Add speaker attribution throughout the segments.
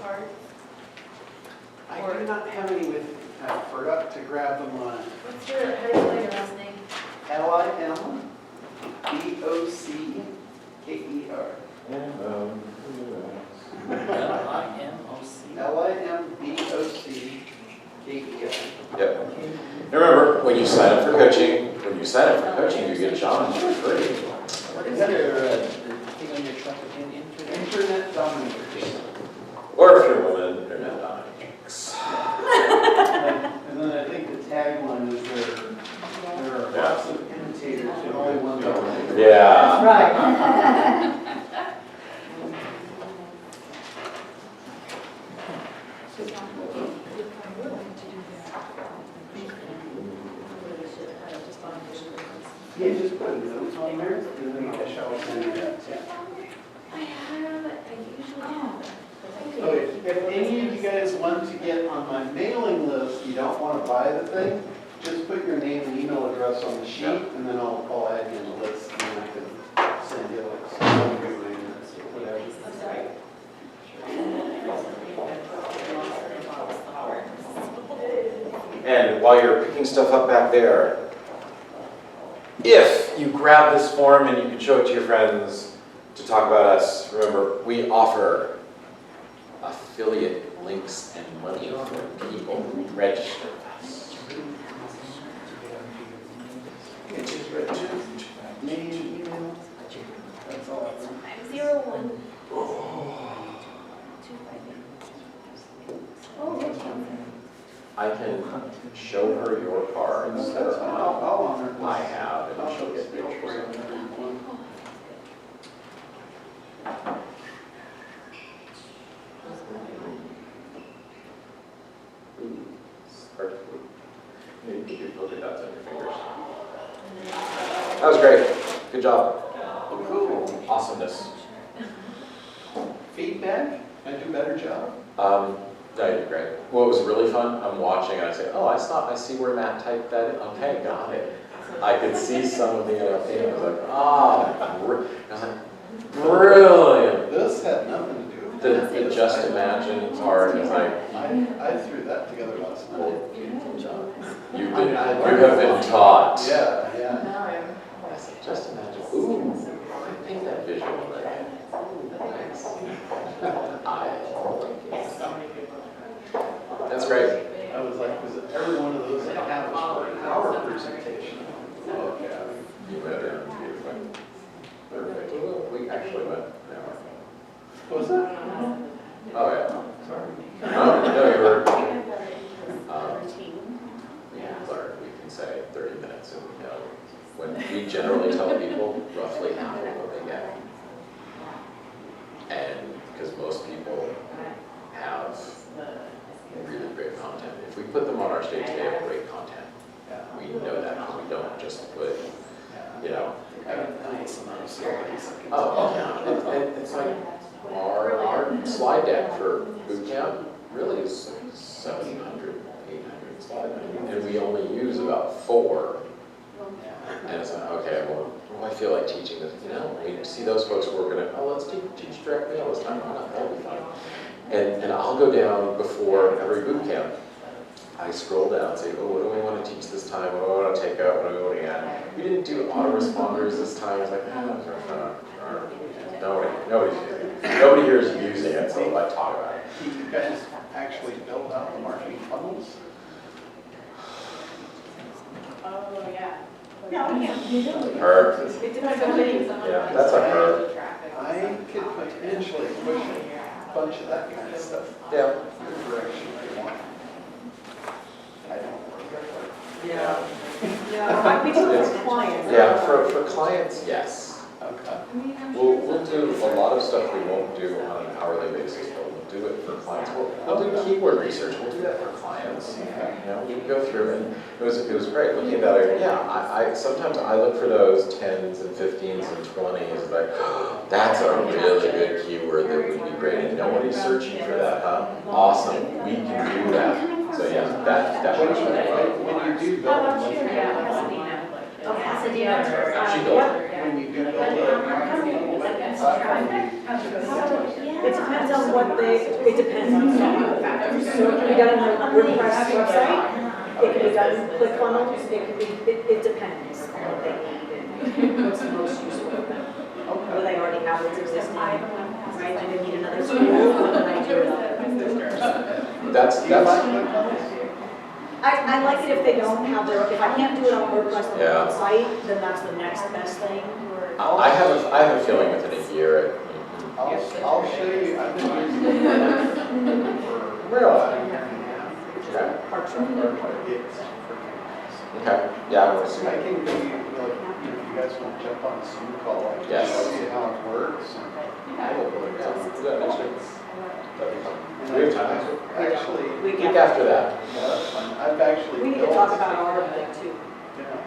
Speaker 1: card?
Speaker 2: I do not have any with me. I forgot to grab them on
Speaker 1: What's your, how do you spell your last name?
Speaker 2: Limbocker. Limbocker.
Speaker 3: Yep. Remember, when you sign up for coaching, you get a challenge for free.
Speaker 4: What is your thing on your truck again?
Speaker 2: Internet dominators.
Speaker 3: Or if you're a woman, internet dominatrix.
Speaker 2: And then I think the tagline is there are lots of imitators and only one dominator.
Speaker 3: Yeah.
Speaker 1: Right.
Speaker 2: Yeah, just put notes on there, and then I shall send you that.
Speaker 1: I usually have.
Speaker 2: Oh, if any of you guys want to get on my mailing list, you don't want to buy the thing, just put your name and email address on the sheet, and then I'll add you in the list, and then I can send you like some whatever.
Speaker 1: I'm sorry.
Speaker 3: And while you're picking stuff up back there, if you grab this form and you can show it to your friends to talk about us, remember, we offer affiliate links and money for people who register with us.
Speaker 2: It's just register, name, email, that's all.
Speaker 1: 501.
Speaker 3: I can show her your cards that
Speaker 2: That's fine, I'll honor it.
Speaker 3: I have, and
Speaker 2: I'll
Speaker 3: she'll get
Speaker 2: pictures
Speaker 3: pictures of
Speaker 2: of
Speaker 3: them.
Speaker 2: everyone.
Speaker 3: Maybe put your polka dots on your fingers. That was great. Good job.
Speaker 2: Oh, cool.
Speaker 3: Awesomeness.
Speaker 2: Feedback? I do a better job?
Speaker 3: No, you did great. What was really fun, I'm watching and I say, oh, I see where Matt typed that in. Okay, got it. I could see some of the NLP. I was like, I was like, brilliant.
Speaker 2: This had nothing to do with it.
Speaker 3: The just imagine part is like,
Speaker 2: I threw that together last night.
Speaker 3: you have been taught.
Speaker 2: Yeah, yeah.
Speaker 1: Now I'm.
Speaker 3: I said, just imagine. Ooh, I think that visual right. Nice. That's great.
Speaker 2: I was like, was it every one of those I have is for an hour presentation? Okay.
Speaker 3: You went there beautifully. Perfect. We actually went an hour.
Speaker 2: Was that?
Speaker 3: Oh, yeah. Sorry. No, you were. We can say 30 minutes and we know. When we generally tell people roughly half of what they get. And because most people have really great content. If we put them on our stage, they have great content. We know that because we don't just put, you know. Oh, yeah. It's like our slide deck for boot camp really is 700, 800 slides. And we only use about 4. And it's like, okay, well, I feel like teaching this. You know, we see those folks who are going to, let's teach directly all this time. That'll be fun. And I'll go down before every boot camp. I scroll down and say, what do we want to teach this time? What do I want to take out? What do we want to add? We didn't do autoresponders this time. It's like, nobody here is using it, so let's talk about it.
Speaker 2: You guys actually built out the marketing funnels?
Speaker 1: Oh, yeah.
Speaker 3: Her.
Speaker 1: It depends on meeting someone.
Speaker 3: Yeah, that's a her.
Speaker 2: I could potentially push a bunch of that kind of stuff.
Speaker 3: Yeah.
Speaker 2: The direction I want. I don't.
Speaker 3: Yeah.
Speaker 5: Yeah, might be too much clients.
Speaker 3: Yeah, for clients, yes.
Speaker 2: Okay.
Speaker 3: We'll do a lot of stuff we won't do on an hourly basis, but we'll do it for clients. We'll do keyword research. We'll do that for clients. You know, we can go through and it was great looking at that. Yeah, I sometimes I look for those 10s and 15s and 20s. Like, that's a really good keyword that would be great. And nobody's searching for that, huh? Awesome. We can do that. So yeah, that
Speaker 2: When
Speaker 3: was really fun.
Speaker 2: you do build
Speaker 1: Pasadena. Oh, Pasadena.
Speaker 3: She built it.
Speaker 2: when you do build a marketing funnel,
Speaker 5: It depends on what it depends on so many factors. So it can be done on the WordPress website, it can be done in ClickFunnels, it depends on what they need and what's the most useful for them. Whether they already have what's existing, right, do they need another tool, what do they do?
Speaker 3: That's,
Speaker 5: I like it if they don't have their, if I can't do it on WordPress on their
Speaker 3: Yeah.
Speaker 5: own site, then that's the next best thing.
Speaker 3: I have a feeling within a year.
Speaker 2: I'll show you, I've been using it for
Speaker 3: Really?
Speaker 2: about a year and a half.
Speaker 3: Okay.
Speaker 5: Parts
Speaker 2: It's freaking awesome.
Speaker 3: Okay, yeah, I want to see
Speaker 2: I
Speaker 3: that.
Speaker 2: can give you, like, if you guys want to jump on a Zoom call, I can
Speaker 3: Yes.
Speaker 2: show you how it works.
Speaker 3: Yeah, do that next week. That'd be fun. Do we have time next week?
Speaker 2: Actually,
Speaker 3: Week after that.
Speaker 2: yeah, that's fine. I've actually
Speaker 5: We need to
Speaker 2: built,
Speaker 5: talk about our thing too.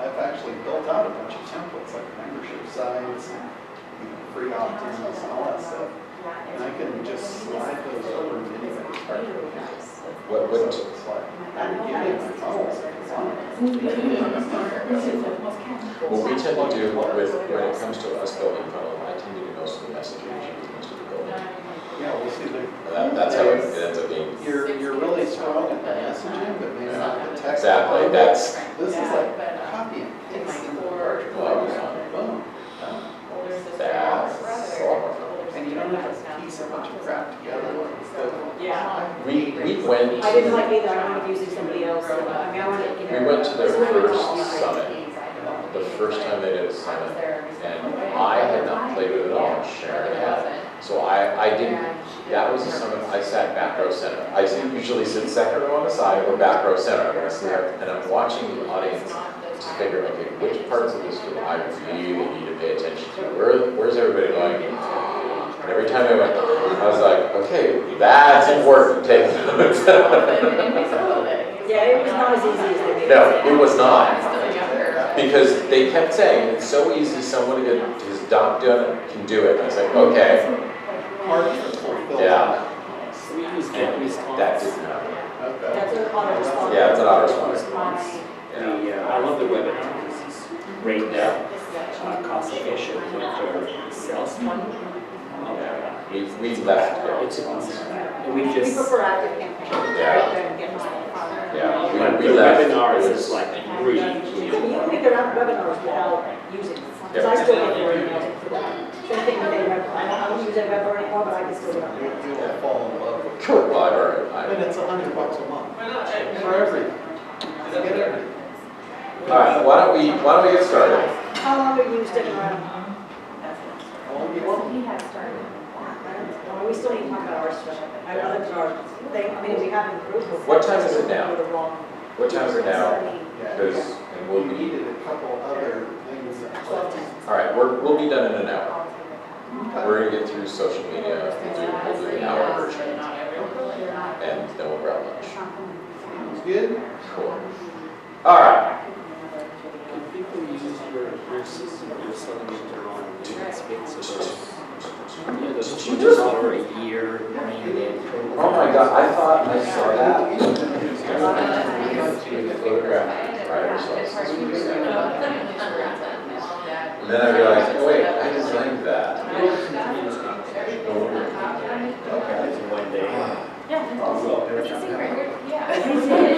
Speaker 2: I've actually built out a bunch of templates, like membership sites, and free opt-ins and all that stuff. And I can just slide those over to anybody's part.
Speaker 3: What,
Speaker 2: So it's like, I can give you my funnels if you want.
Speaker 3: what we tend to do with, when it comes to us building funnel, I tend to do most of the messaging as most of the building.
Speaker 2: Yeah, we'll see the.
Speaker 3: That's how it ends up being.
Speaker 2: You're really strong at the messaging, but maybe not the text.
Speaker 3: Exactly, that's,
Speaker 2: This is like copy and paste into the large.
Speaker 3: Well,
Speaker 2: Boom, done.
Speaker 3: that's a lot more fun.
Speaker 2: And you don't have to piece a bunch of crap together.
Speaker 5: Yeah.
Speaker 3: We went,
Speaker 5: I didn't like either, I wanted using somebody else, I mean, I wanted, you know.
Speaker 3: we went to their
Speaker 5: this is what we
Speaker 3: first
Speaker 5: call it.
Speaker 3: summit, the first time they did a summit, and I had not played with it at all, Sharon had. So I didn't, that was a summit, I sat back row center. I usually sit second row on the side or back row center, I'm gonna sit there, and I'm watching the audience to figure, okay, which parts of this do I really need to pay attention to? Where's everybody going? And every time I went, I was like, okay, that's important, take notes.
Speaker 5: Yeah, it was not as easy as they made it.
Speaker 3: No, it was not. Because they kept saying, it's so easy, someone to get his doc done can do it. And I was like, okay,
Speaker 2: Hard to fulfill.
Speaker 3: Yeah.
Speaker 4: We use
Speaker 3: and
Speaker 4: response.
Speaker 3: that didn't happen.
Speaker 2: Okay.
Speaker 5: That's an auto response.
Speaker 3: Yeah, it's an auto response.
Speaker 4: I love the webinar because it's great now, cost efficient for sales.
Speaker 3: We left.
Speaker 4: It's awesome. And we
Speaker 5: We
Speaker 4: just,
Speaker 5: prefer active campaigns.
Speaker 3: Yeah.
Speaker 5: rather than get response.
Speaker 3: Yeah,
Speaker 4: but
Speaker 3: we
Speaker 4: the
Speaker 3: left.
Speaker 4: webinars
Speaker 3: It
Speaker 4: is
Speaker 3: was-
Speaker 4: like really,
Speaker 5: You can get their webinars without using them. Because I still get their emails for that. Same thing with a web, I don't use a web anymore, but I can still get them.
Speaker 2: You will fall in love with it.
Speaker 3: Sure, well, I've
Speaker 2: And
Speaker 3: already.
Speaker 2: it's $100 a month. For everything. You get everything.
Speaker 3: All right, why don't we get started?
Speaker 5: How long are you sticking around?
Speaker 2: How long do you want?
Speaker 5: Well, we still need to talk about our stuff. I know that our thing, I mean, we haven't improved. before.
Speaker 3: What time is it now?
Speaker 5: We're the wrong-
Speaker 3: What time is it now?
Speaker 2: Yeah,
Speaker 3: Because,
Speaker 2: and
Speaker 3: we'll
Speaker 2: we
Speaker 3: be,
Speaker 2: needed a couple other things. that-
Speaker 5: 12:10.
Speaker 3: all right, we'll be done in an hour. We're gonna get through social media, we'll do the hour version, and then we'll grab lunch.
Speaker 2: Sounds good?
Speaker 3: Cool. All right.
Speaker 4: can people use your system, your selling it on space? Yeah, those changes already year,
Speaker 3: Oh my God, I thought I saw that. Photograph driver's license. And then I realized, oh wait, I designed that.
Speaker 4: It's one day.
Speaker 1: It's a secret.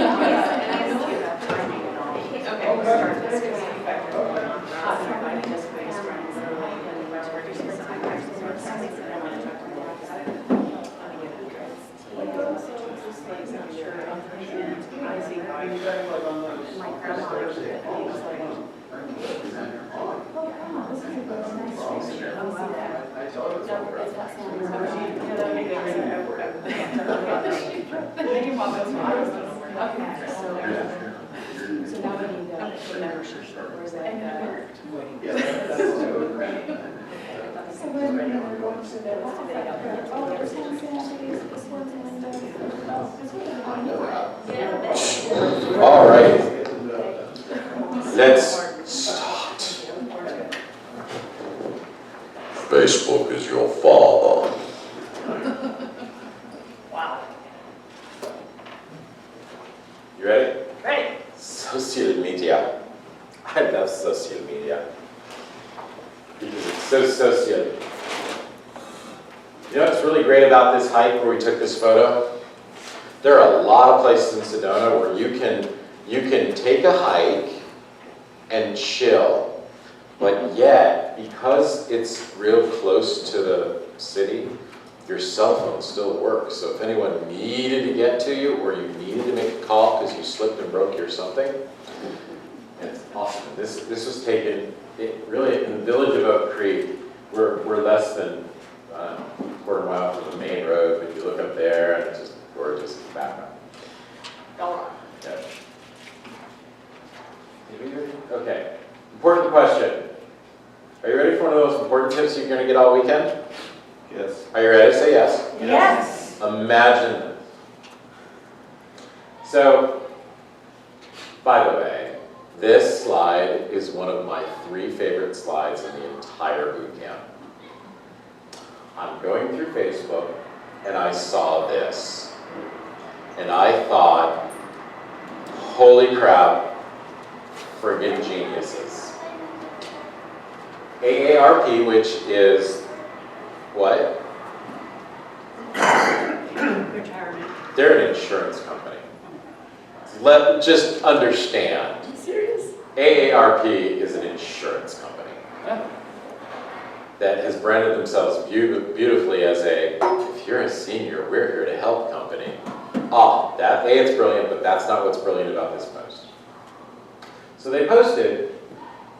Speaker 3: All right, let's start. Facebook is your father.
Speaker 5: Wow.
Speaker 3: You ready?
Speaker 5: Ready?
Speaker 3: Social media. I love social media. Because it's so social. You know what's really great about this hike where we took this photo? There are a lot of places in Sedona where you can take a hike and chill, but yet, because it's real close to the city, your cell phone still works. So if anyone needed to get to you, or you needed to make a call because you slipped and broke your something, it's awesome. This was taken, really, in the village of Oak Creek. We're less than a quarter mile from the main road, but you look up there and it's just gorgeous background. Yeah. Okay, important question. Are you ready for one of the most important tips you're going to get all weekend?
Speaker 2: Yes.
Speaker 3: Are you ready to say yes?
Speaker 5: Yes.
Speaker 3: Imagine this. So, by the way, this slide is one of my 3 favorite slides in the entire boot camp. I'm going through Facebook and I saw this. And I thought, holy crap, friggin' geniuses. AARP, which is what?
Speaker 5: Retirement.
Speaker 3: They're an insurance company. Just understand.
Speaker 5: Are you serious?
Speaker 3: AARP is an insurance company that has branded themselves beautifully as if you're a senior, we're here to help company. It's brilliant, but that's not what's brilliant about this post. So they posted,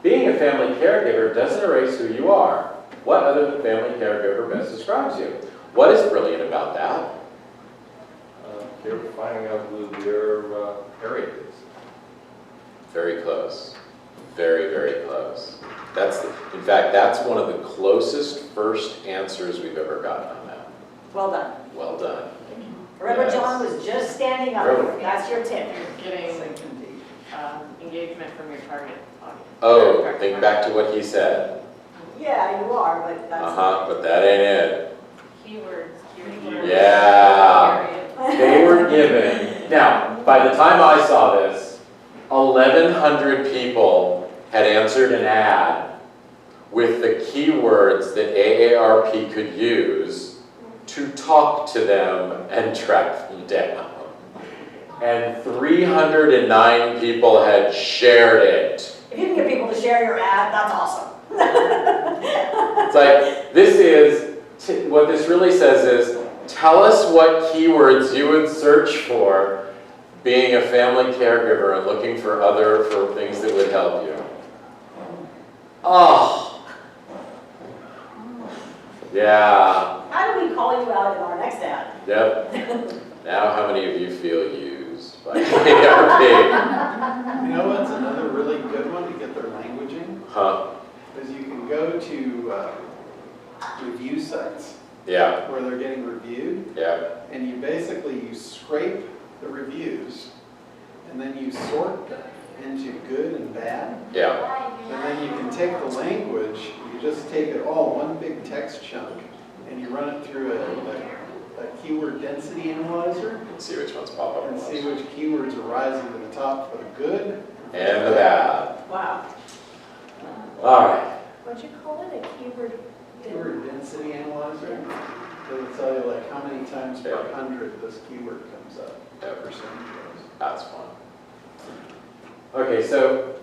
Speaker 3: being a family caregiver doesn't erase who you are. What other than family caregiver best describes you? What is brilliant about that?
Speaker 6: You're finding out who your area is.
Speaker 3: Very close. Very, very close. In fact, that's one of the closest first answers we've ever gotten on that.
Speaker 7: Well done.
Speaker 3: Well done.
Speaker 7: Remember,
Speaker 3: Yes.
Speaker 7: John was just standing up.
Speaker 3: Really?
Speaker 7: That's your tip.
Speaker 1: You're getting engagement from your target audience.
Speaker 3: Oh, think back to what he said.
Speaker 7: Yeah, you are, but that's.
Speaker 3: But that ain't it.
Speaker 1: Keywords.
Speaker 3: Yeah. They were given, now, by the time I saw this, 1,100 people had answered an ad with the keywords that AARP could use to talk to them and track them down. And 309 people had shared it.
Speaker 7: If you can get people to share your ad, that's awesome.
Speaker 3: It's like, what this really says is, tell us what keywords you would search for being a family caregiver and looking for things that would help you. Oh. Yeah.
Speaker 7: How do we call you out in our next ad?
Speaker 3: Yep. Now how many of you feel used by AARP?
Speaker 2: You know what's another really good one to get their language in?
Speaker 3: Huh?
Speaker 2: Is you can go to review sites
Speaker 3: Yeah.
Speaker 2: where they're getting reviewed,
Speaker 3: Yeah.
Speaker 2: and you scrape the reviews, and then you sort them into good and bad,
Speaker 3: Yeah.
Speaker 2: and then you can take the language, you just take it all, one big text chunk, and you run it through a keyword density analyzer,
Speaker 3: And see which ones pop up.
Speaker 2: and see which keywords are rising to the top for the good
Speaker 3: And the bad.
Speaker 7: Wow.
Speaker 3: All right.
Speaker 7: What'd you call it? A keyword?
Speaker 2: keyword density analyzer. It'll tell you like how many times per
Speaker 3: Yeah.
Speaker 2: 100 this keyword comes up.
Speaker 3: Yeah.
Speaker 2: Percentage-wise.
Speaker 3: That's fun. Okay, so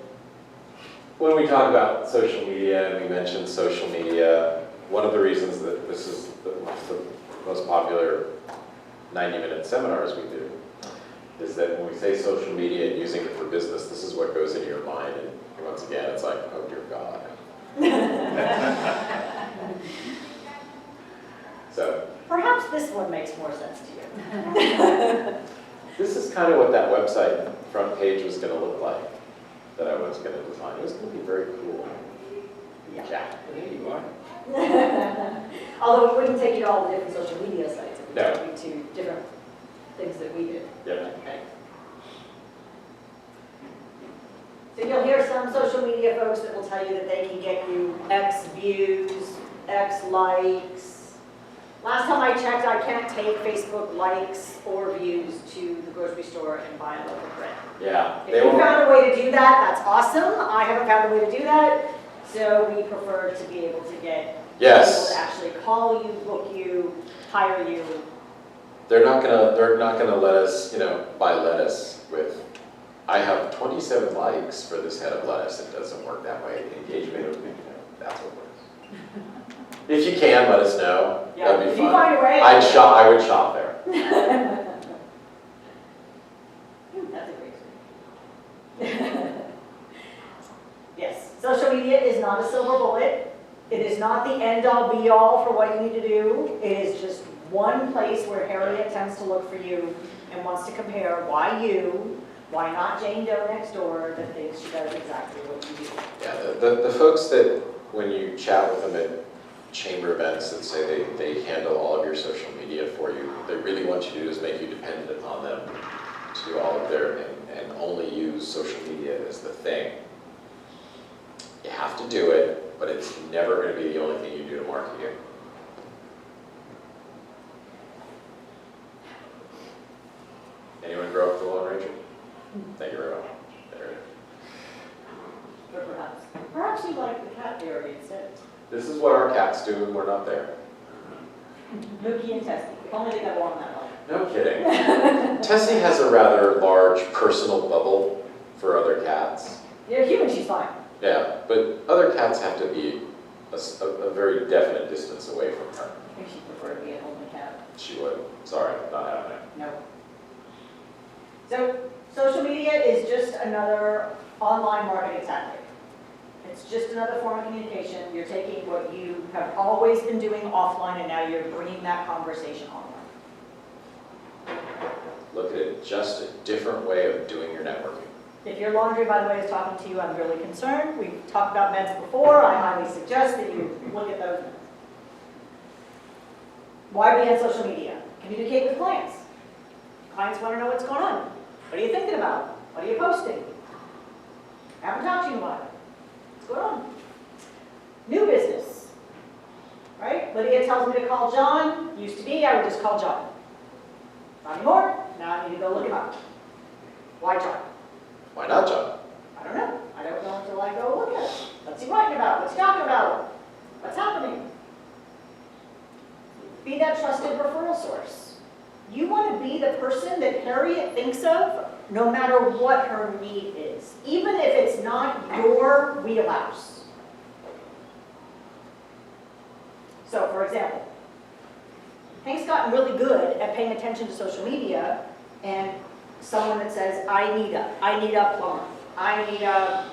Speaker 3: when we talk about social media, and we mentioned social media, one of the reasons that this is the most popular 90-minute seminars we do is that when we say social media and using it for business, this is what goes into your mind. And once again, it's like, oh dear God. So
Speaker 7: Perhaps this one makes more sense to you.
Speaker 3: this is kind of what that website front page was going to look like that I was going to design. It was going to be very cool.
Speaker 7: Yeah.
Speaker 6: There you are.
Speaker 7: Although it wouldn't take you to all the different social media sites. It would
Speaker 3: No.
Speaker 7: take you to different things that we did.
Speaker 3: Yep.
Speaker 7: Okay. So you'll hear some social media folks that will tell you that they can get you X views, X likes. Last time I checked, I can't take Facebook likes or views to the grocery store and buy a loaf of bread.
Speaker 3: Yeah.
Speaker 7: If you found a way to do that, that's awesome. I haven't found a way to do that, so we prefer to be able to get
Speaker 3: Yes.
Speaker 7: People to actually call you, book you, hire you.
Speaker 3: They're not gonna let us, buy lettuce with, I have 27 likes for this head of lettuce. It doesn't work that way. Engagement, that's what works. If you can, let us know.
Speaker 7: Yeah,
Speaker 3: That'd be
Speaker 7: if you
Speaker 3: fun.
Speaker 7: find a way.
Speaker 3: I would shop there.
Speaker 7: That's a great story. Yes, social media is not a silver bullet. It is not the end-all be-all for what you need to do. It is just one place where Harriet tends to look for you and wants to compare why you, why not Jane Doe next door that thinks she does exactly what you do.
Speaker 3: Yeah, the folks that, when you chat with them at chamber events that say they handle all of your social media for you, they really want you to do is make you dependent upon them to do all of their, and only use social media as the thing. You have to do it, but it's never going to be the only thing you do to market you. Anyone grow up with a Lone Ranger? Thank you very much. There it is.
Speaker 7: Or perhaps you like the cat area instead.
Speaker 3: This is what our cats do when we're not there.
Speaker 7: Mookie and Tessie, if only they got along that well.
Speaker 3: No kidding. Tessie has a rather large personal bubble for other cats.
Speaker 7: You're human, she's fine.
Speaker 3: Yeah, but other cats have to be a very definite distance away from her.
Speaker 7: I think she'd prefer to be at home with cat.
Speaker 3: She would. Sorry, not happening.
Speaker 7: No. So, social media is just another online marketing tactic. It's just another form of communication. You're taking what you have always been doing offline and now you're bringing that conversation online.
Speaker 3: Look at it, just a different way of doing your networking.
Speaker 7: If your laundry, by the way, is talking to you, I'm really concerned. We've talked about meds before. I highly suggest that you look at those meds. Why be on social media? Communicate with clients. Clients want to know what's going on. What are you thinking about? What are you posting? Haven't talked to you about it. What's going on? New business, right? Lydia tells me to call John. Used to be, I would just call John. Not anymore. Now I need to go look him up. Why John?
Speaker 3: Why not, John?
Speaker 7: I don't know. I don't know until I go look at it. What's he writing about? What's he talking about? What's happening? Be that trusted referral source. You want to be the person that Harriet thinks of no matter what her need is, even if it's not your wheelhouse. So, for example, Hank's gotten really good at paying attention to social media, and someone that says, I need a plumber, I need a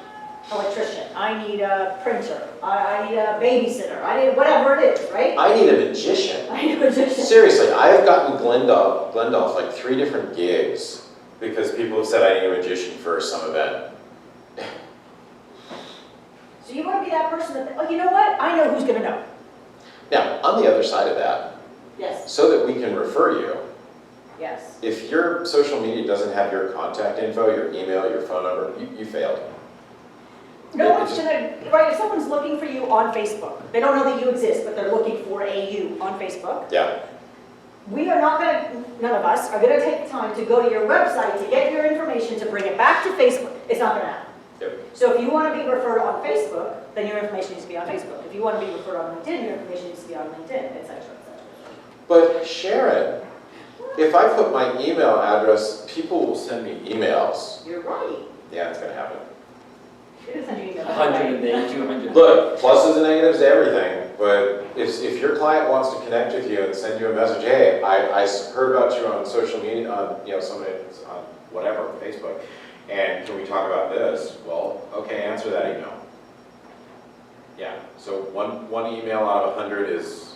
Speaker 7: electrician, I need a printer, I need a babysitter, I need whatever it is, right?
Speaker 3: I need a magician.
Speaker 7: I need a magician.
Speaker 3: Seriously, I have gotten Glendolf like 3 different gigs because people have said I need a magician for some event.
Speaker 7: So you want to be that person that, oh, you know what? I know who's going to know.
Speaker 3: Now, on the other side of that,
Speaker 7: Yes,
Speaker 3: so that we can refer you,
Speaker 7: yes.
Speaker 3: if your social media doesn't have your contact info, your email, your phone number, you failed.
Speaker 7: No one's going to, right, if someone's looking for you on Facebook, they don't know that you exist, but they're looking for a you on Facebook.
Speaker 3: Yeah.
Speaker 7: We are not going to, none of us are going to take the time to go to your website to get your information to bring it back to Facebook. It's not going to happen.
Speaker 3: Yep.
Speaker 7: So if you want to be referred on Facebook, then your information needs to be on Facebook. If you want to be referred on LinkedIn, your information needs to be on LinkedIn, et cetera, et cetera.
Speaker 3: But Sharon, if I put my email address, people will send me emails.
Speaker 7: You're right.
Speaker 3: Yeah, it's going to happen.
Speaker 7: It is sending you
Speaker 4: 100 a day, 200.
Speaker 3: Look, pluses and negatives to everything, but if your client wants to connect with you and send you a message, hey, I heard about you on social media, on somebody on whatever, Facebook, and can we talk about this? Well, okay, answer that email. Yeah, so one email out of 100 is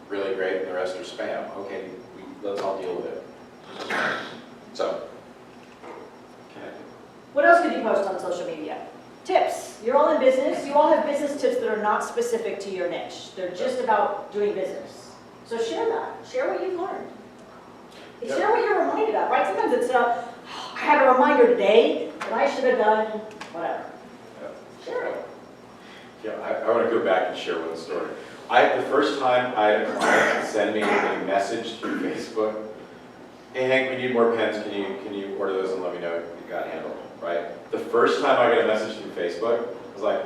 Speaker 3: really great, and the rest are spam. Okay, let's all deal with it. So, connect.
Speaker 7: What else could you post on social media? Tips. You're all in business. You all have business tips that are not specific to your niche. They're just about doing business. So share that. Share what you've learned.
Speaker 3: Yep.
Speaker 7: Share what you're reminded of, right? Sometimes it's, I had a reminder today that I should have done whatever. Share it.
Speaker 3: Yeah, I want to go back and share one story. The first time I had a client send me a message through Facebook, hey Hank, we need more pens, can you order those and let me know you got handled, right? The first time I got a message through Facebook, I was like,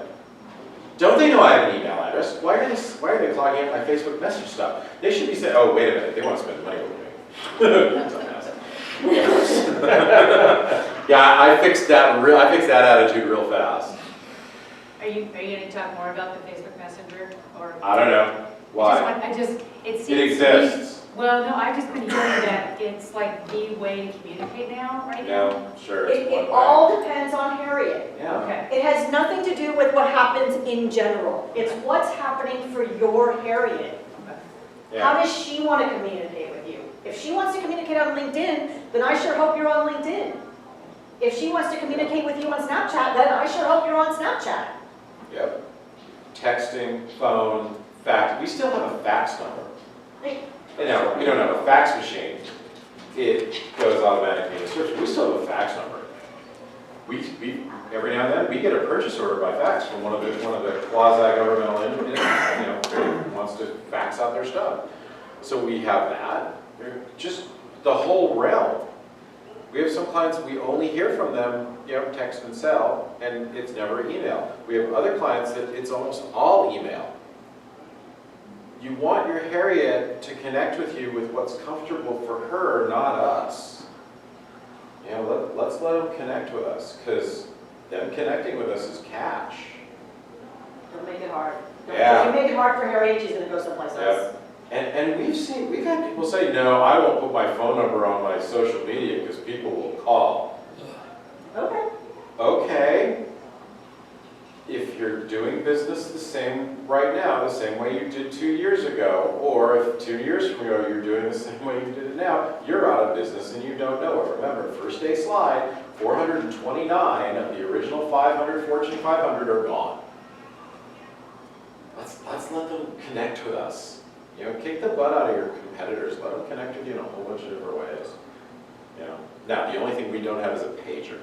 Speaker 8: Don't they know I have an email address? Why are they clogging up my Facebook message stuff? They should be saying, oh, wait a minute, they want to spend money with me. Yeah, I fixed that attitude real fast.
Speaker 9: Are you gonna talk more about the Facebook Messenger or?
Speaker 8: I don't know. Why?
Speaker 9: It seems.
Speaker 8: It exists.
Speaker 9: Well, no, I've just been hearing that it's like the way to communicate now, right now.
Speaker 8: No, sure, it's one
Speaker 7: It
Speaker 8: way.
Speaker 7: all depends on Harriet.
Speaker 8: Yeah.
Speaker 9: Okay.
Speaker 7: It has nothing to do with what happens in general. It's what's happening for your Harriet. How
Speaker 8: Yeah.
Speaker 7: does she want to communicate with you? If she wants to communicate on LinkedIn, then I sure hope you're on LinkedIn. If she wants to communicate with you on Snapchat, then I sure hope you're on Snapchat.
Speaker 8: Yep. Texting, phone, fax. We still have a fax number. You know, we don't have a fax machine. It goes automatically in the search. We still have a fax number. We every now and then we get a purchase order by fax from one of the quasi-governmental entities, who wants to fax out their stuff. So we have that. Just the whole realm. We have some clients, we only hear from them, text and cell, and it's never email. We have other clients that it's almost all email. You want your Harriet to connect with you with what's comfortable for her, not us. Let's let them connect with us, because them connecting with us is cash.
Speaker 7: Don't make it hard.
Speaker 8: Yeah.
Speaker 7: If you make it hard for Harriet, she's going to go someplace else.
Speaker 8: And we've had people say, no, I won't put my phone number on my social media because people will call.
Speaker 7: Okay.
Speaker 8: Okay. If you're doing business the same right now, the same way you did 2 years ago, or if 2 years from ago you're doing the same way you did it now, you're out of business and you don't know it. Remember, first day slide, 429 of the original 500 Fortune 500 are gone. Let's let them connect with us. Kick the butt out of your competitors. Let them connect with you in a whole bunch of different ways. Now, the only thing we don't have is a pager.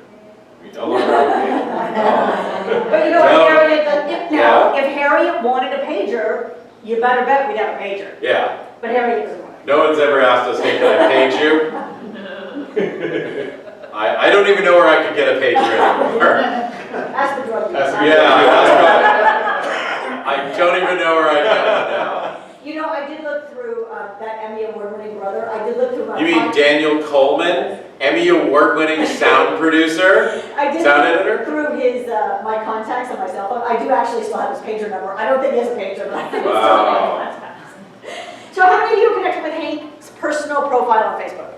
Speaker 8: We no longer have a pager.
Speaker 7: But you know what, Harriet, if Harriet wanted a pager, you better bet we'd have a pager.
Speaker 8: Yeah.
Speaker 7: But Harriet doesn't want it.
Speaker 8: No one's ever asked us, hey, can I page you? I don't even know where I could get a pager anymore.
Speaker 7: That's the drug use.
Speaker 8: Yeah, that's right. I don't even know where I get one now.
Speaker 7: I did look through that Emmy Award-winning brother. I did look through my.
Speaker 8: You mean Daniel Coleman, Emmy Award-winning sound producer,
Speaker 7: I did
Speaker 8: sound
Speaker 7: look
Speaker 8: editor?
Speaker 7: through his my contacts on my cell phone. I do actually still have his pager number. I don't think he has a pager, but I think it's still have his contacts. So how many of you are connected with Hank's personal profile on Facebook?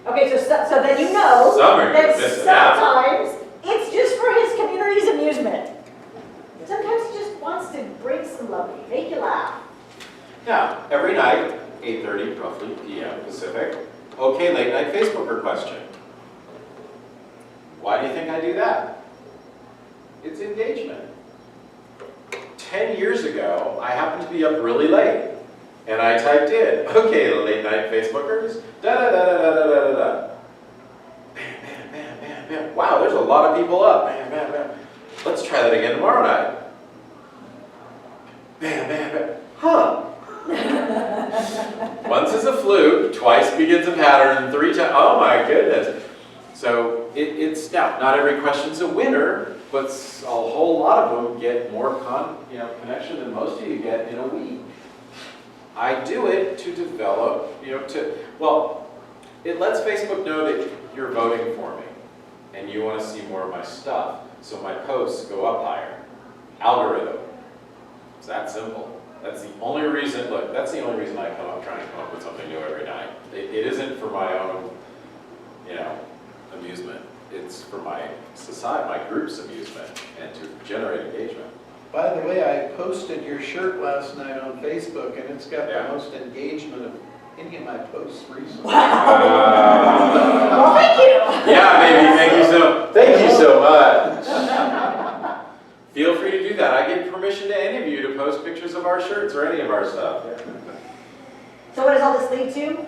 Speaker 7: Okay, so then you know
Speaker 8: Some are
Speaker 7: that
Speaker 8: missing out.
Speaker 7: sometimes it's just for his community's amusement. Sometimes he just wants to bring some love, make you laugh.
Speaker 8: Now, every night, 8:30 roughly p.m. Pacific, okay, late night Facebooker question. Why do you think I do that? It's engagement. 10 years ago, I happened to be up really late, and I typed in, okay, late night Facebookers, da-da-da-da-da-da-da-da. Bam, bam, bam, bam, bam. Wow, there's a lot of people up. Bam, bam, bam. Let's try that again tomorrow night. Bam, bam, bam. Huh. Once is a fluke, twice begins a pattern, and 3 times, oh my goodness. So it's now, not every question's a winner, but a whole lot of them get more connection than most of you get in a week. I do it to develop, it lets Facebook know that you're voting for me and you want to see more of my stuff. So my posts go up higher. Algorithm. It's that simple. That's the only reason, that's the only reason I trying to come up with something new every night. It isn't for my own, amusement. It's for my society, my group's amusement, and to generate engagement.
Speaker 2: By the way, I posted your shirt last night on Facebook, and it's got
Speaker 8: Yeah.
Speaker 2: the most engagement of any of my posts recently.
Speaker 7: Well, thank you.
Speaker 8: Yeah, baby, thank you so much. Feel free to do that. I give permission to any of you to post pictures of our shirts or any of our stuff.
Speaker 7: So what does all this lead to?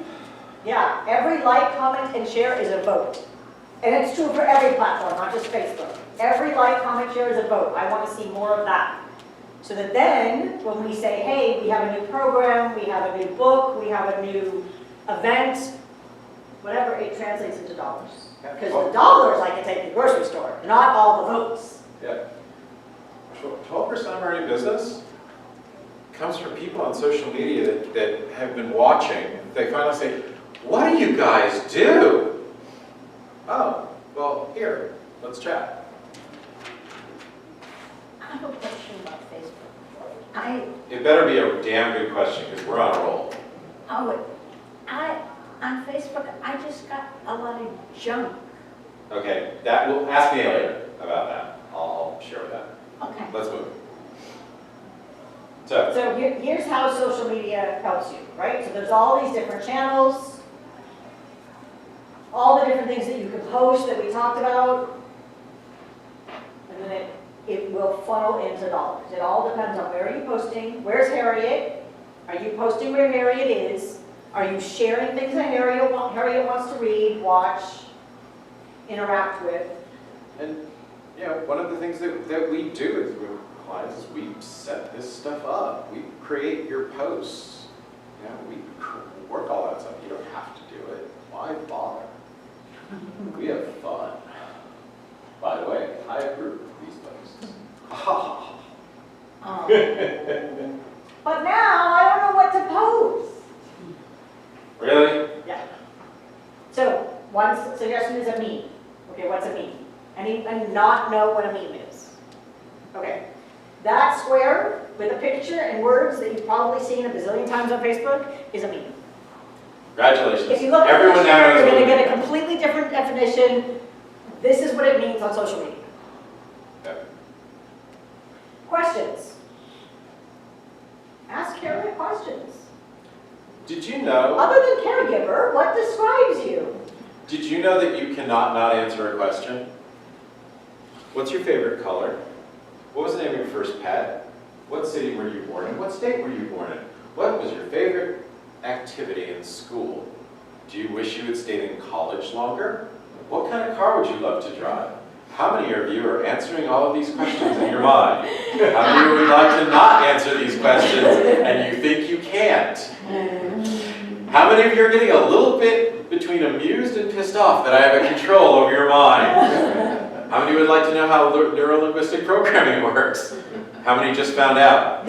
Speaker 7: Yeah, every like, comment, and share is a vote. And it's true for every platform, not just Facebook. Every like, comment, share is a vote. I want to see more of that. So that then, when we say, hey, we have a new program, we have a new book, we have a new event, whatever, it translates into dollars. Because the dollars I can take to the grocery store, not all the votes.
Speaker 8: Yeah. 12% of our new business comes from people on social media that have been watching. They finally say, what do you guys do? Oh, well, here, let's chat.
Speaker 10: I have a question about Facebook.
Speaker 8: It better be a damn good question, because we're on a roll.
Speaker 10: On Facebook, I just got a lot of junk.
Speaker 8: Okay, ask me later about that. I'll share with that.
Speaker 10: Okay.
Speaker 8: Let's move. So,
Speaker 7: So here's how social media helps you, right? So there's all these different channels, all the different things that you can post that we talked about, and then it will funnel into dollars. It all depends on where are you posting, where's Harriet? Are you posting where Harriet is? Are you sharing things that Harriet wants to read, watch, interact with?
Speaker 8: and one of the things that we do with clients is we set this stuff up. We create your posts. We work all that stuff. You don't have to do it. Why bother? We have fun. By the way, I approve of these posts.
Speaker 7: But now I don't know what to post.
Speaker 8: Really?
Speaker 7: Yeah. So one suggestion is a meme. Okay, what's a meme? Anybody not know what a meme is? Okay. That square with a picture and words that you've probably seen a bazillion times on Facebook is a meme.
Speaker 8: Congratulations.
Speaker 7: If you look at the
Speaker 8: Everyone now
Speaker 7: dictionary,
Speaker 8: knows
Speaker 7: you're
Speaker 8: what
Speaker 7: going to
Speaker 8: it
Speaker 7: get a
Speaker 8: means.
Speaker 7: completely different definition. This is what it means on social media.
Speaker 8: Okay.
Speaker 7: Questions? Ask Harriet questions.
Speaker 8: Did you know?
Speaker 7: Other than caregiver, what describes you?
Speaker 8: Did you know that you cannot not answer a question? What's your favorite color? What was the name of your first pet? What city were you born in? What state were you born in? What was your favorite activity in school? Do you wish you had stayed in college longer? What kind of car would you love to drive? How many of you are answering all of these questions in your mind? How many of you would like to not answer these questions and you think you can't? How many of you are getting a little bit between amused and pissed off that I have a control over your mind? How many would like to know how neuro-linguistic programming works? How many just found out?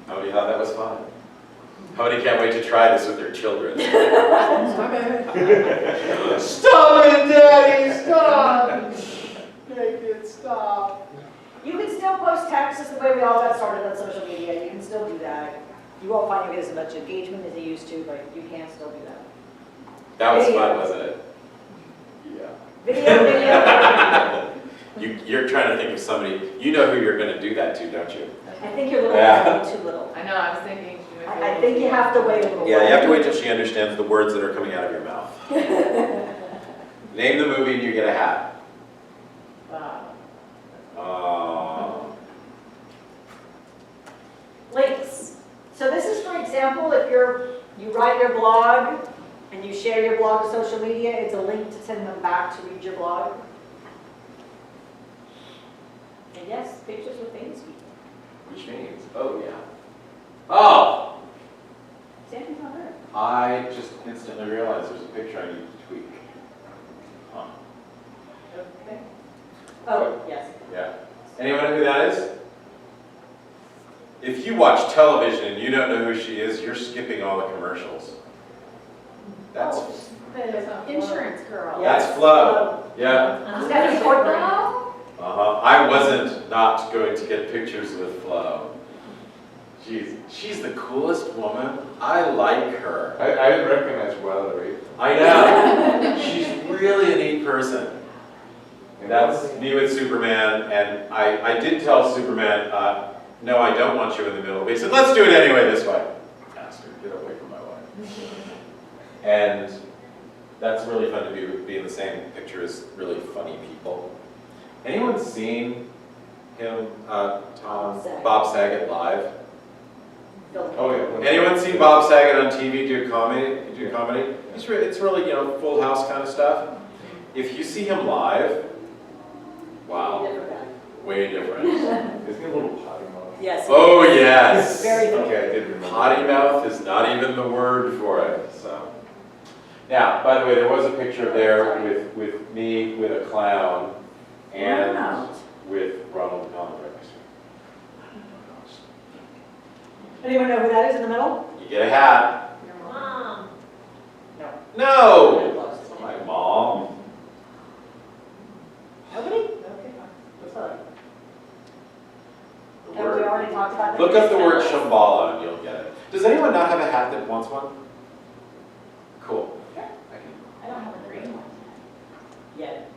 Speaker 8: How many thought that was fun? How many can't wait to try this with their children?
Speaker 7: Stop
Speaker 2: Stop it, Daddy, stop! Make it stop.
Speaker 7: You can still post texts. This is the way we all got started on social media. You can still do that. You won't find you get as much engagement as you used to, but you can still do that.
Speaker 8: That was fun, wasn't it?
Speaker 7: Video.
Speaker 8: You're trying to think of somebody, you know who you're going to do that to, don't you?
Speaker 7: I think your little
Speaker 8: Yeah.
Speaker 7: one's too little.
Speaker 1: I know, I was thinking she would be.
Speaker 7: I think you have to wait a little
Speaker 8: Yeah,
Speaker 7: while.
Speaker 8: you have to wait till she understands the words that are coming out of your mouth. Name the movie and you get a hat.
Speaker 7: Links. So this is, for example, if you write your blog and you share your blog to social media, it's a link to send them back to read your blog. And yes, pictures with famous people.
Speaker 8: Which means, oh yeah. Oh!
Speaker 7: Sandy's not there.
Speaker 8: I just instantly realized there's a picture I need to tweak. Huh.
Speaker 7: Okay. Oh, yes.
Speaker 8: Yeah. Anyone know who that is? If you watch television and you don't know who she is, you're skipping all the commercials. That's
Speaker 9: The insurance girl.
Speaker 7: Yeah.
Speaker 8: that's Flo. Yeah.
Speaker 7: Stephanie Portman.
Speaker 8: I wasn't not going to get pictures with Flo. She's the coolest woman. I like her.
Speaker 6: I didn't recognize Valerie.
Speaker 8: I know. She's really a neat person. That's me with Superman, and I did tell Superman, no, I don't want you in the middle. But he said, let's do it anyway this way. Bastard, get away from my wife. And that's really fun to be in the same picture as really funny people. Anyone seen him, Bob Saget live?
Speaker 6: Oh, yeah.
Speaker 8: Anyone seen Bob Saget on TV do comedy? It's really, Full House kind of stuff. If you see him live, wow, way different.
Speaker 6: Isn't he a little potty mouth?
Speaker 7: Yes.
Speaker 8: Oh yes.
Speaker 7: Very funny.
Speaker 6: Okay, I did remember.
Speaker 8: Potty mouth is not even the word for it. So, now, by the way, there was a picture there with me with a clown and
Speaker 10: Wow.
Speaker 8: with Ronald McDonald right next to
Speaker 5: Anyone know who that is in the middle?
Speaker 8: him. You get a hat.
Speaker 7: Your mom.
Speaker 8: No! It's not my mom.
Speaker 7: Nobody? Okay, fine. That's all right.
Speaker 8: The
Speaker 7: Have we
Speaker 8: word-
Speaker 7: already talked about that?
Speaker 8: Look up the word Shambhala and you'll get it. Does anyone not have a hat that wants one? Cool.
Speaker 7: I don't have a green one. Yet.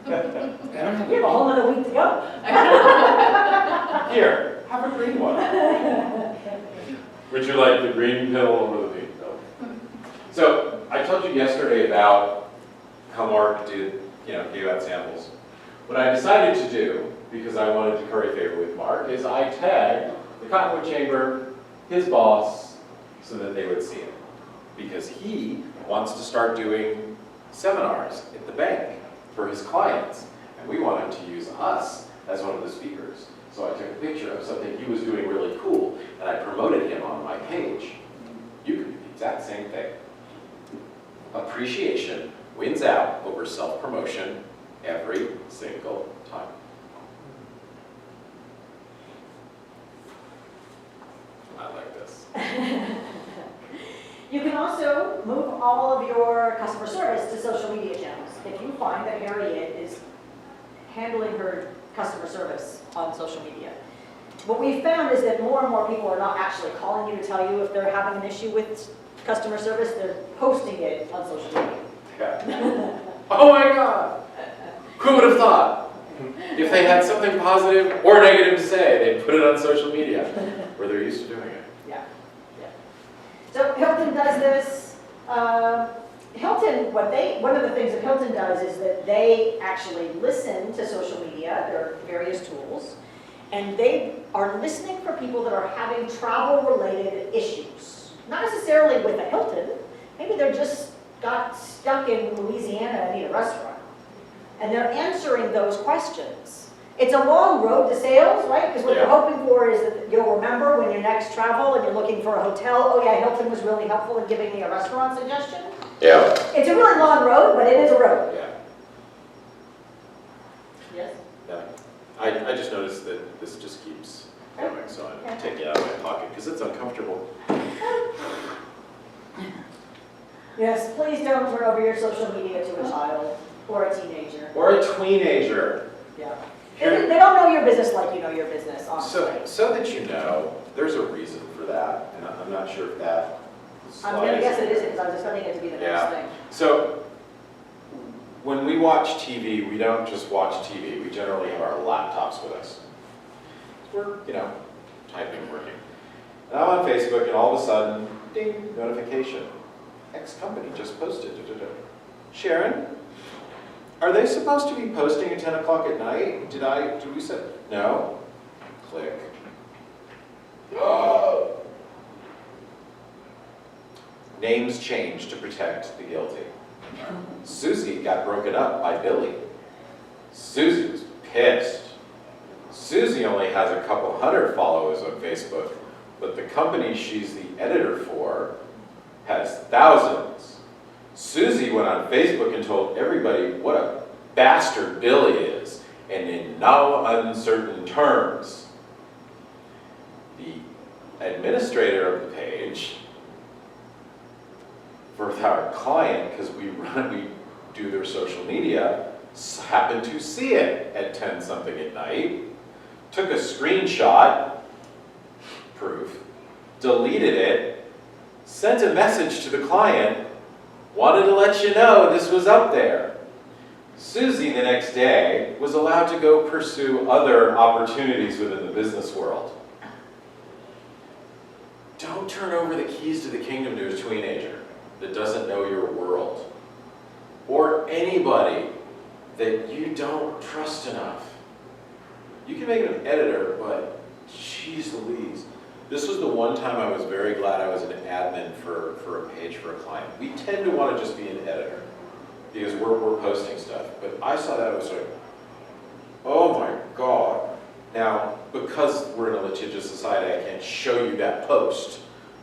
Speaker 4: I don't have
Speaker 7: We have a whole other week to go.
Speaker 8: Here, have a green one. Would you like the green pill or the pink pill? So I told you yesterday about how Mark gave out samples. What I decided to do, because I wanted to curry favor with Mark, is I tagged the Cottonwood Chamber, his boss, so that they would see it. Because he wants to start doing seminars at the bank for his clients. And we want him to use us as one of the speakers. So I took a picture of something he was doing really cool, and I promoted him on my page. You can do the exact same thing. Appreciation wins out over self-promotion every single time. I like this.
Speaker 7: You can also move all of your customer service to social media channels. If you find that Harriet is handling her customer service on social media. What we found is that more and more people are not actually calling you to tell you if they're having an issue with customer service, they're posting it on social media.
Speaker 8: Yeah. Oh my God! Who would have thought? If they had something positive or negative to say, they'd put it on social media, where they're used to doing it.
Speaker 7: Yeah, yeah. So Hilton does this. Hilton, one of the things that Hilton does is that they actually listen to social media, their various tools, and they are listening for people that are having travel-related issues. Not necessarily with a Hilton, maybe they're just got stuck in Louisiana and need a restaurant. And they're answering those questions. It's a long road to sales, right? Because what you're hoping for is that you'll remember when you next travel and you're looking for a hotel, oh yeah, Hilton was really helpful in giving me a restaurant suggestion.
Speaker 3: Yeah.
Speaker 7: It's a really long road, but it is a road.
Speaker 8: Yeah.
Speaker 7: Yes?
Speaker 8: Yeah. I just noticed that this just keeps going, so I'm taking it out of my pocket because it's uncomfortable.
Speaker 7: Yes, please don't turn over your social media to a child or a teenager.
Speaker 8: Or a tweenager.
Speaker 7: Yeah. They don't know your business like you know your business, honestly.
Speaker 8: So that you know, there's a reason for that, and I'm not sure if that
Speaker 7: I'm gonna
Speaker 8: slide
Speaker 7: guess
Speaker 8: is-
Speaker 7: it isn't, because I was expecting it to be the
Speaker 8: Yeah.
Speaker 7: next thing.
Speaker 8: So, when we watch TV, we don't just watch TV, we generally have our laptops with us. We're, typing, working. And I'm on Facebook, and all of a sudden, ding, notification. X company just posted. Sharon, are they supposed to be posting at 10 o'clock at night? Did we say, no? Click. Names changed to protect the guilty. Susie got broken up by Billy. Susie was pissed. Susie only has a couple hundred followers on Facebook, but the company she's the editor for has thousands. Susie went on Facebook and told everybody what a bastard Billy is, and in no uncertain terms. The administrator of the page, for our client, because we do their social media, happened to see it at 10 something at night, took a screenshot, proof, deleted it, sent a message to the client, wanted to let you know this was up there. Susie, the next day, was allowed to go pursue other opportunities within the business world. Don't turn over the keys to the kingdom to a teenager that doesn't know your world, or anybody that you don't trust enough. You can make it an editor, but geez Louise. This was the one time I was very glad I was an admin for a page for a client. We tend to want to just be an editor because we're posting stuff. But I saw that, I was like, oh my God. Now, because we're in a litigious society, I can't show you that post,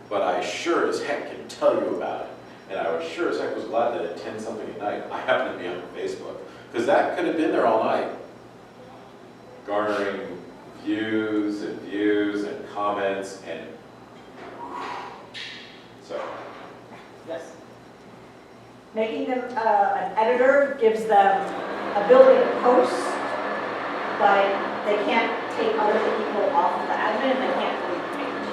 Speaker 8: but I sure as heck can tell you about it. And I was sure as heck was glad that at 10 something at night, I happened to be on Facebook. Because that could have been there all night. garnering views and comments and so.
Speaker 7: Yes. Making them an editor gives them ability to post, but they can't take other people off of the admin, and they can't delete the page.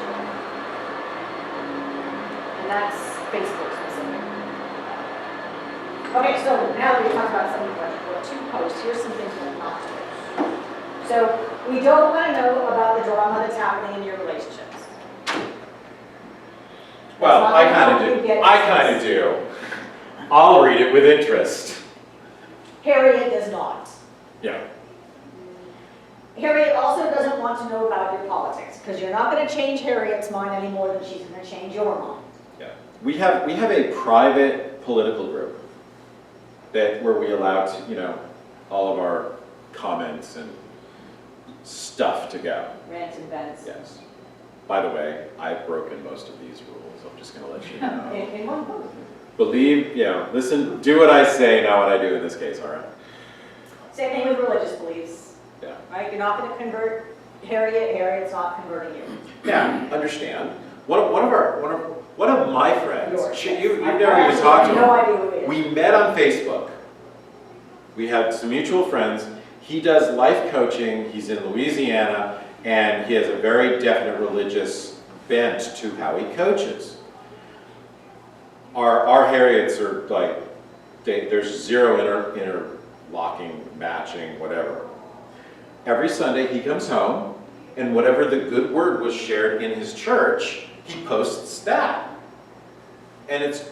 Speaker 7: And that's Facebook specific. Okay, so now that we talked about some of what to post, here's some things that not to post. So we don't want to know about the drama that's happening in your relationships.
Speaker 8: Well,
Speaker 7: That's
Speaker 8: I
Speaker 7: not
Speaker 8: kind
Speaker 7: how
Speaker 8: of
Speaker 7: you
Speaker 8: do.
Speaker 7: get
Speaker 8: I
Speaker 7: access.
Speaker 8: kind of do. I'll read it with interest.
Speaker 7: Harriet does not.
Speaker 8: Yeah.
Speaker 7: Harriet also doesn't want to know about your politics, because you're not going to change Harriet's mind any more than she's going to change your mind.
Speaker 8: Yeah. We have a private political group where we allow all of our comments and stuff to go.
Speaker 7: Rants and vents.
Speaker 8: Yes. By the way, I've broken most of these rules. I'm just going to let you know.
Speaker 7: In one post.
Speaker 8: Listen, do what I say, not what I do in this case, all right?
Speaker 7: Same thing with religious beliefs.
Speaker 8: Yeah.
Speaker 7: Right? You're not going to convert Harriet. Harriet's not converting you.
Speaker 8: Yeah, understand. One of my friends,
Speaker 7: Yours.
Speaker 8: you've
Speaker 7: I've
Speaker 8: never even talked to him.
Speaker 7: no idea who he is.
Speaker 8: We met on Facebook. We had some mutual friends. He does life coaching. He's in Louisiana, and he has a very definite religious bent to how he coaches. Our Harriets are like, there's zero interlocking, matching, whatever. Every Sunday he comes home, and whatever the good word was shared in his church, he posts that. And it's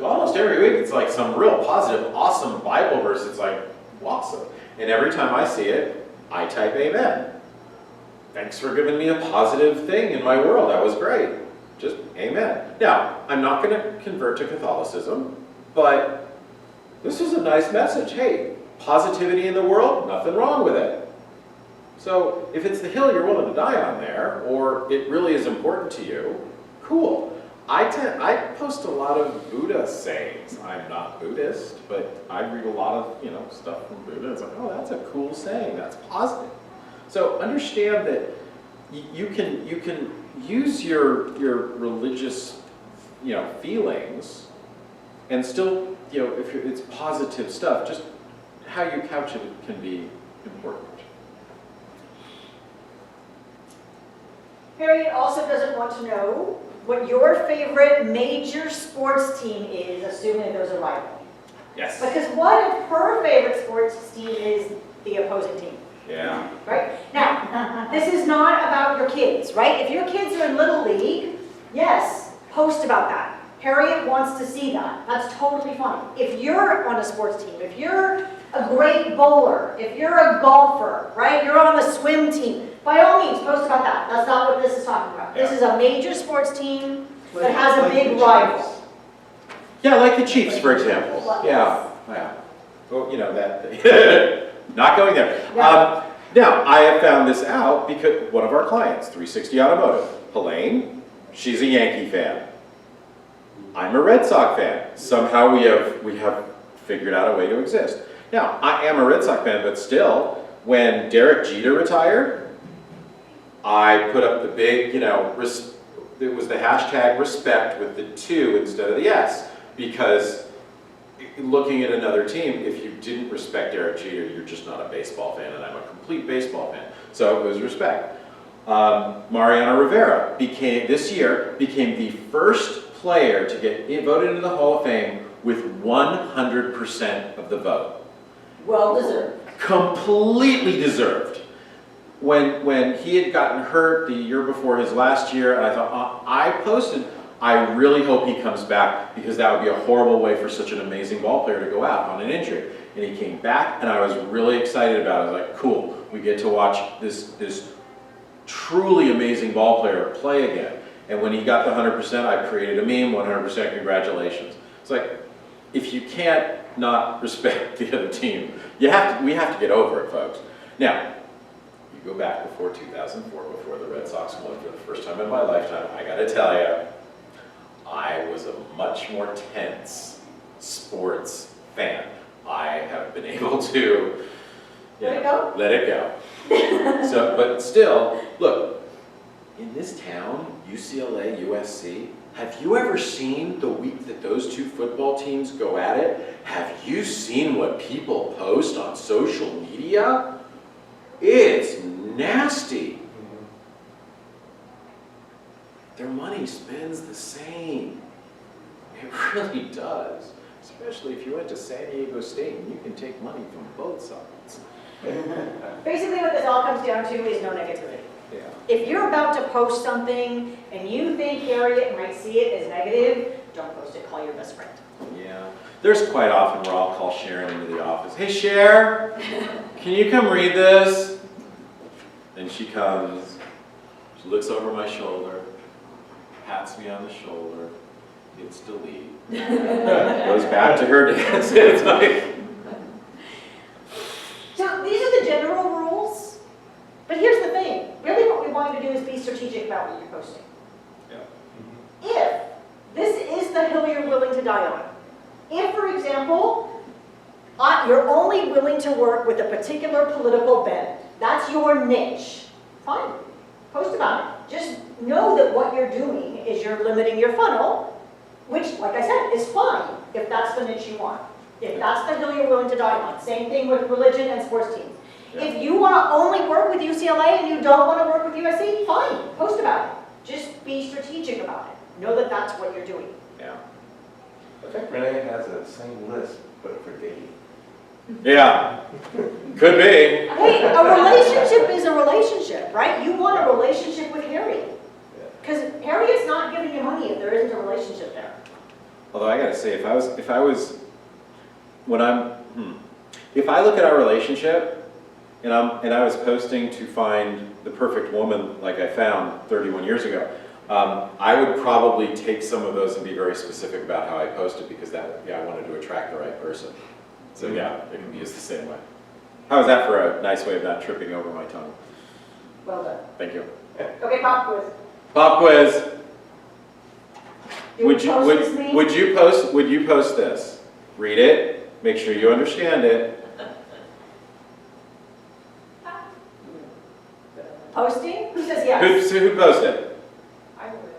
Speaker 8: almost every week, it's like some real positive, awesome Bible verse. It's like, awesome. And every time I see it, I type amen. Thanks for giving me a positive thing in my world. That was great. Just amen. Now, I'm not going to convert to Catholicism, but this is a nice message. Hey, positivity in the world, nothing wrong with it. So if it's the hill you're willing to die on there, or it really is important to you, cool. I post a lot of Buddha sayings. I'm not Buddhist, but I read a lot of stuff from Buddha. It's like, oh, that's a cool saying. That's positive. So understand that you can use your religious feelings and still if it's positive stuff. Just how you couch it can be important.
Speaker 7: Harriet also doesn't want to know what your favorite major sports team is, assuming that there's a rival.
Speaker 8: Yes.
Speaker 7: Because what if her favorite sports team is the opposing team?
Speaker 8: Yeah.
Speaker 7: Right? Now, this is not about your kids, right? If your kids are in Little League, yes, post about that. Harriet wants to see that. That's totally fine. If you're on a sports team, if you're a great bowler, if you're a golfer, right? You're on a swim team, by all means, post about that. That's not what this is talking about. This is a major sports team that has a big rival.
Speaker 8: Yeah, like the Chiefs, for example. Yeah. Well, that. Not going there.
Speaker 7: Yeah.
Speaker 8: Now, I have found this out because one of our clients, 360 Automotive, Helene, she's a Yankee fan. I'm a Red Sox fan. Somehow we have figured out a way to exist. Now, I am a Red Sox fan, but still, when Derek Jeter retired, I put up the big, it was the hashtag respect with the 2 instead of the S, because looking at another team, if you didn't respect Derek Jeter, you're just not a baseball fan, and I'm a complete baseball fan. So it was respect. Mariano Rivera this year became the first player to get voted into the Hall of Fame with 100% of the vote.
Speaker 7: Well deserved.
Speaker 8: Completely deserved. When he had gotten hurt the year before his last year, and I thought, I posted, I really hope he comes back, because that would be a horrible way for such an amazing ball player to go out on an injury. And he came back, and I was really excited about it. I was like, cool, we get to watch this truly amazing ball player play again. And when he got the 100%, I created a meme, 100% congratulations. It's like, if you can't not respect the other team, we have to get over it, folks. Now, you go back before 2004, before the Red Sox won for the first time in my lifetime, I gotta tell you, I was a much more tense sports fan. I have been able to
Speaker 7: Let it go?
Speaker 8: Let it go.
Speaker 3: So, but still, look, in this town, UCLA, USC, have you ever seen the week that those two football teams go at it? Have you seen what people post on social media? It's nasty. Their money spends the same. It really does. Especially if you went to San Diego State and you can take money from both sides.
Speaker 7: Basically what this all comes down to is no negativity.
Speaker 3: Yeah.
Speaker 7: If you're about to post something and you think Harriet might see it as negative, don't post it, call your best friend.
Speaker 3: Yeah. There's quite often where I'll call Sharon into the office. Hey, Cher, can you come read this? And she comes, she looks over my shoulder, pats me on the shoulder, hits delete, goes back to her dance. It's like...
Speaker 7: So these are the general rules, but here's the thing. Really what we want you to do is be strategic about what you're posting.
Speaker 3: Yeah.
Speaker 7: If this is the hill you're willing to die on, if, for example, you're only willing to work with a particular political bent, that's your niche, fine, post about it. Just know that what you're doing is you're limiting your funnel, which, like I said, is fine if that's the niche you want. If that's the hill you're willing to die on. Same thing with religion and sports teams.
Speaker 3: Yeah.
Speaker 7: If you want to only work with UCLA and you don't want to work with USC, fine, post about it. Just be strategic about it. Know that that's what you're doing.
Speaker 3: Yeah.
Speaker 6: I think Renee has that same list, but for dating.
Speaker 3: Yeah. Could be.
Speaker 7: Hey, a relationship is a relationship, right? You want a relationship with Harriet. Because Harriet's not giving you money if there isn't a relationship there.
Speaker 3: Although I gotta say, if I look at our relationship and I was posting to find the perfect woman like I found 31 years ago, I would probably take some of those and be very specific about how I posted because I wanted to attract the right person. So yeah, it can be used the same way. How is that for a nice way of not tripping over my tongue?
Speaker 7: Well done.
Speaker 3: Thank you.
Speaker 7: Okay, pop quiz.
Speaker 3: Pop quiz. Would you post this? Read it, make sure you understand it.
Speaker 7: Posting? Who says yes?
Speaker 3: Who posted?
Speaker 1: I would.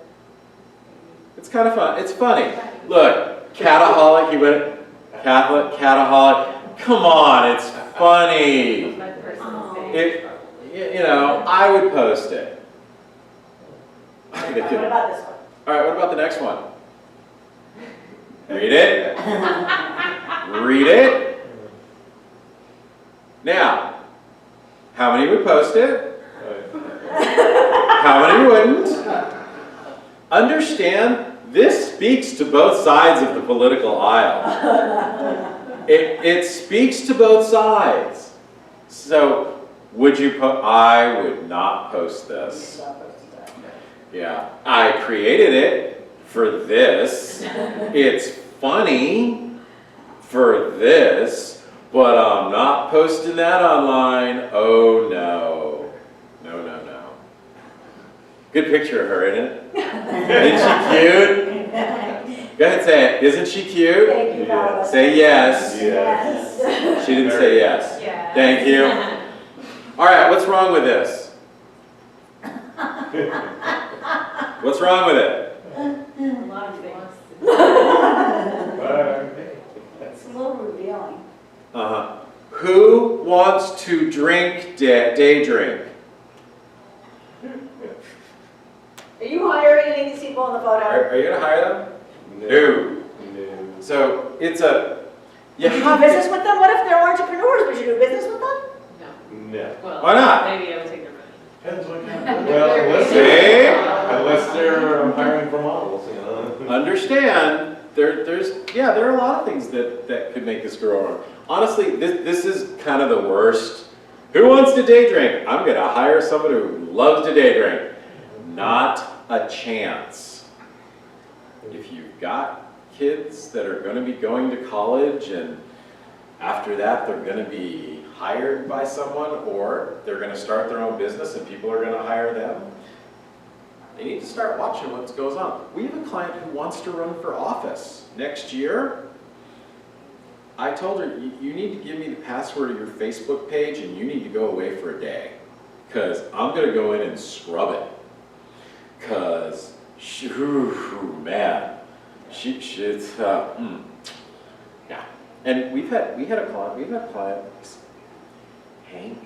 Speaker 3: It's kind of fun. It's funny. Look, cataholic, he went Catholic, cataholic. Come on, it's funny.
Speaker 1: My personal
Speaker 3: You know, I would post it.
Speaker 7: What about this one?
Speaker 3: All right, what about the next one? Read it. Read it. Now, how many would post it? How many wouldn't? Understand, this speaks to both sides of the political aisle. It speaks to both sides. So, would you I would not post this. Yeah, I created it for this. It's funny for this, but I'm not posting that online. Oh no. No, no, no. Good picture of her, isn't it? Isn't she cute? Go ahead, say it. Isn't she cute?
Speaker 7: Thank you, Bella.
Speaker 3: Say yes.
Speaker 7: Yes.
Speaker 3: She didn't say yes.
Speaker 1: Yeah.
Speaker 3: Thank you. All right, what's wrong with this? What's wrong with it?
Speaker 1: A lot of things.
Speaker 10: It's a little revealing.
Speaker 3: Uh-huh. Who wants to drink day drink?
Speaker 7: Are you hiring any of these people in the photo?
Speaker 3: Are you gonna hire them? No. So it's a
Speaker 7: Would you do business with them? What if they're entrepreneurs? Would you do business with them?
Speaker 1: No.
Speaker 6: No.
Speaker 1: Well,
Speaker 3: Why not?
Speaker 1: maybe I would take their money.
Speaker 6: Depends what kind of, well, unless they're hiring for models, you know.
Speaker 3: Understand, there are a lot of things that could make this grow. Honestly, this is kind of the worst. Who wants to day drink? I'm gonna hire someone who loves to day drink. Not a chance. If you've got kids that are gonna be going to college and after that they're gonna be hired by someone or they're gonna start their own business and people are gonna hire them, they need to start watching what goes on. We have a client who wants to run for office next year. I told her, you need to give me the password of your Facebook page and you need to go away for a day.
Speaker 6: because I'm gonna go in and scrub it. Because, man, it's, yeah. And we've had clients, Hank,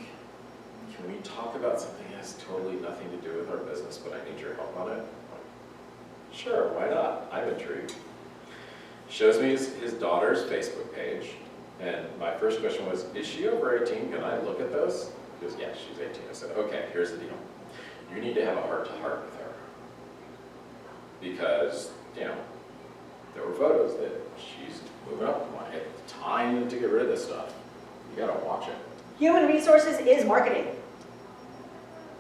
Speaker 6: can we talk about something that has totally nothing to do with our business, but I need your help on it? Sure, why not? I'm intrigued. Shows me his daughter's Facebook page, and my first question was, is she over 18? Can I look at those? He goes, yeah, she's 18. I said, okay, here's the deal. You need to have a heart-to-heart with her. Because, you know, there were photos that she's moving up. It's time to get rid of this stuff. You gotta watch it.
Speaker 7: Human resources is marketing.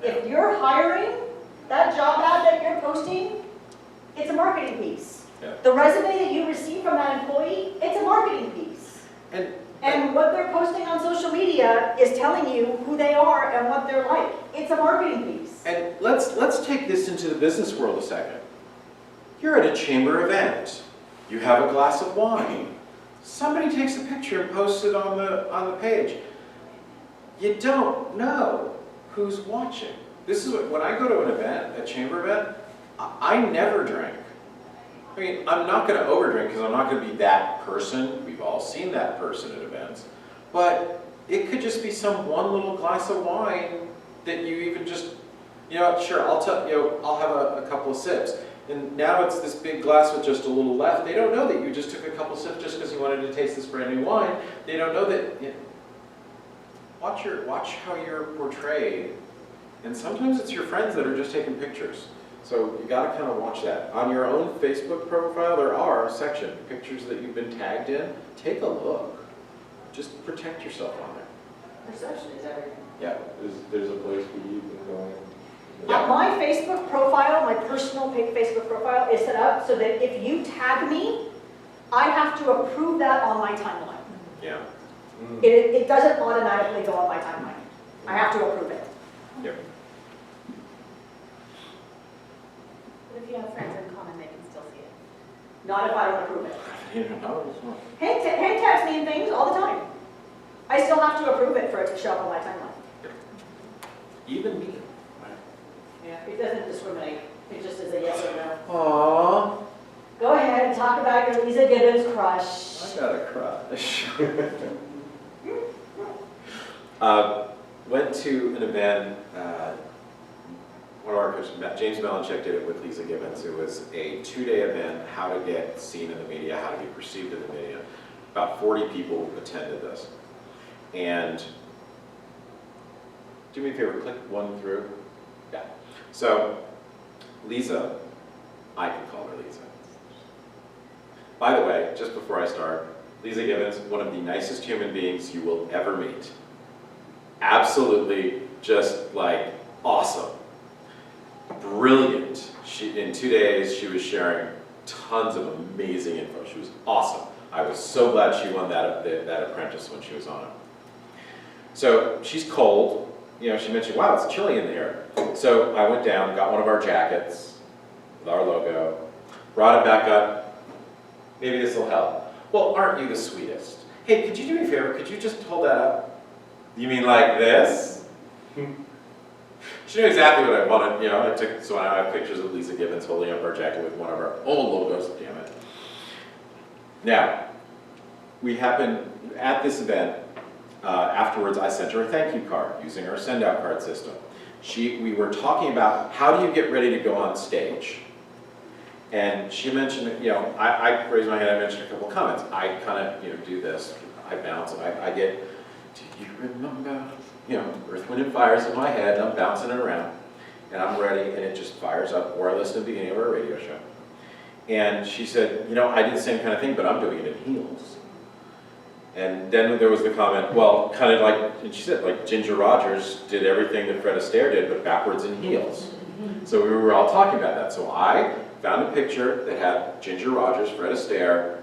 Speaker 7: If you're hiring, that job ad that you're posting, it's a marketing piece.
Speaker 6: Yeah.
Speaker 7: The resume that you receive from that employee, it's a marketing piece. And what they're posting on social media is telling you who they are and what they're like. It's a marketing piece.
Speaker 8: And let's take this into the business world a second. You're at a chamber event. You have a glass of wine. Somebody takes a picture and posts it on the page. You don't know who's watching. This is what, when I go to an event, a chamber event, I never drink. I mean, I'm not going to overdrink because I'm not going to be that person. We've all seen that person at events. But it could just be some one little glass of wine that you even just, you know, sure, I'll have a couple of sips. And now it's this big glass with just a little left. They don't know that you just took a couple sips just because you wanted to taste this brand new wine. They don't know that. You know, watch how you're portrayed. And sometimes it's your friends that are just taking pictures. So you got to kind of watch that. On your own Facebook profile, there are a section, pictures that you've been tagged in. Take a look. Just protect yourself on there.
Speaker 7: Perception is everything.
Speaker 8: Yeah.
Speaker 6: There's a place where you can go in.
Speaker 8: Yeah.
Speaker 7: My Facebook profile, my personal Facebook profile is set up so that if you tag me, I have to approve that on my timeline.
Speaker 8: Yeah.
Speaker 7: It doesn't automatically go on my timeline. I have to approve it.
Speaker 8: Yep.
Speaker 9: But if you have friends in common, they can still see it.
Speaker 7: Not if I don't approve it.
Speaker 6: You don't know, it's not.
Speaker 7: Hank tags me in things all the time. I still have to approve it for it to show up on my timeline.
Speaker 8: Even me.
Speaker 7: Yeah, it doesn't discriminate. It just is a yes or no.
Speaker 8: Aww.
Speaker 7: Go ahead and talk about your Lisa Gibbons crush.
Speaker 8: I got a crush. Went to an event, one of our coaches, James Melanchek, did it with Lisa Gibbons. It was a 2-day event, how to get seen in the media, how to be perceived in the media. About 40 people attended this. And do me a favor, click one through. Yeah. So, Lisa, I can call her Lisa. By the way, just before I start, Lisa Gibbons, one of the nicest human beings you will ever meet. Absolutely, just like awesome. Brilliant. In 2 days, she was sharing tons of amazing info. She was awesome. I was so glad she won that apprentice when she was on it. So she's cold. You know, she mentioned, wow, it's chilly in the air. So I went down, got one of our jackets with our logo, brought it back up. Maybe this will help. Well, aren't you the sweetest? Hey, could you do me a favor? Could you just hold that up? You mean like this? She knew exactly what I wanted. You know, so I have pictures of Lisa Gibbons holding up our jacket with one of our own logos. Damn it. Now, we happened at this event. Afterwards, I sent her a thank you card using our send-out card system. We were talking about how do you get ready to go on stage. And she mentioned, you know, I raised my hand, I mentioned a couple comments. I kind of, you know, do this, I bounce, and I get, do you remember? You know, Earth, Wind, and Fire's in my head, and I'm bouncing it around. And I'm ready, and it just fires up, or I listen at the beginning of our radio show. And she said, you know, I did the same kind of thing, but I'm doing it in heels. And then there was the comment, well, kind of like, and she said, like Ginger Rogers did everything that Fred Astaire did, but backwards in heels. So we were all talking about that. So I found a picture that had Ginger Rogers, Fred Astaire,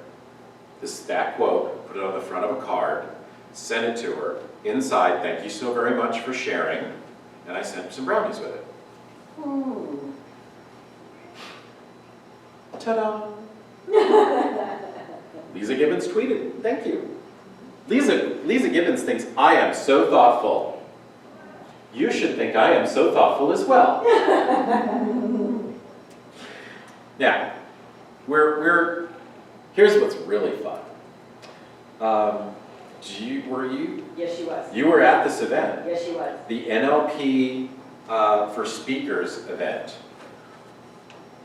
Speaker 8: that quote, put it on the front of a card, sent it to her. Inside, thank you so very much for sharing, and I sent some brownies with it.
Speaker 7: Ooh.
Speaker 8: Ta-da! Lisa Gibbons tweeted, thank you. Lisa Gibbons thinks I am so thoughtful.
Speaker 6: You should think I am so thoughtful as well. Now, here's what's really fun. Were you?
Speaker 7: Yes, she was.
Speaker 6: You were at this event,
Speaker 7: Yes, she was.
Speaker 6: the NLP for Speakers event.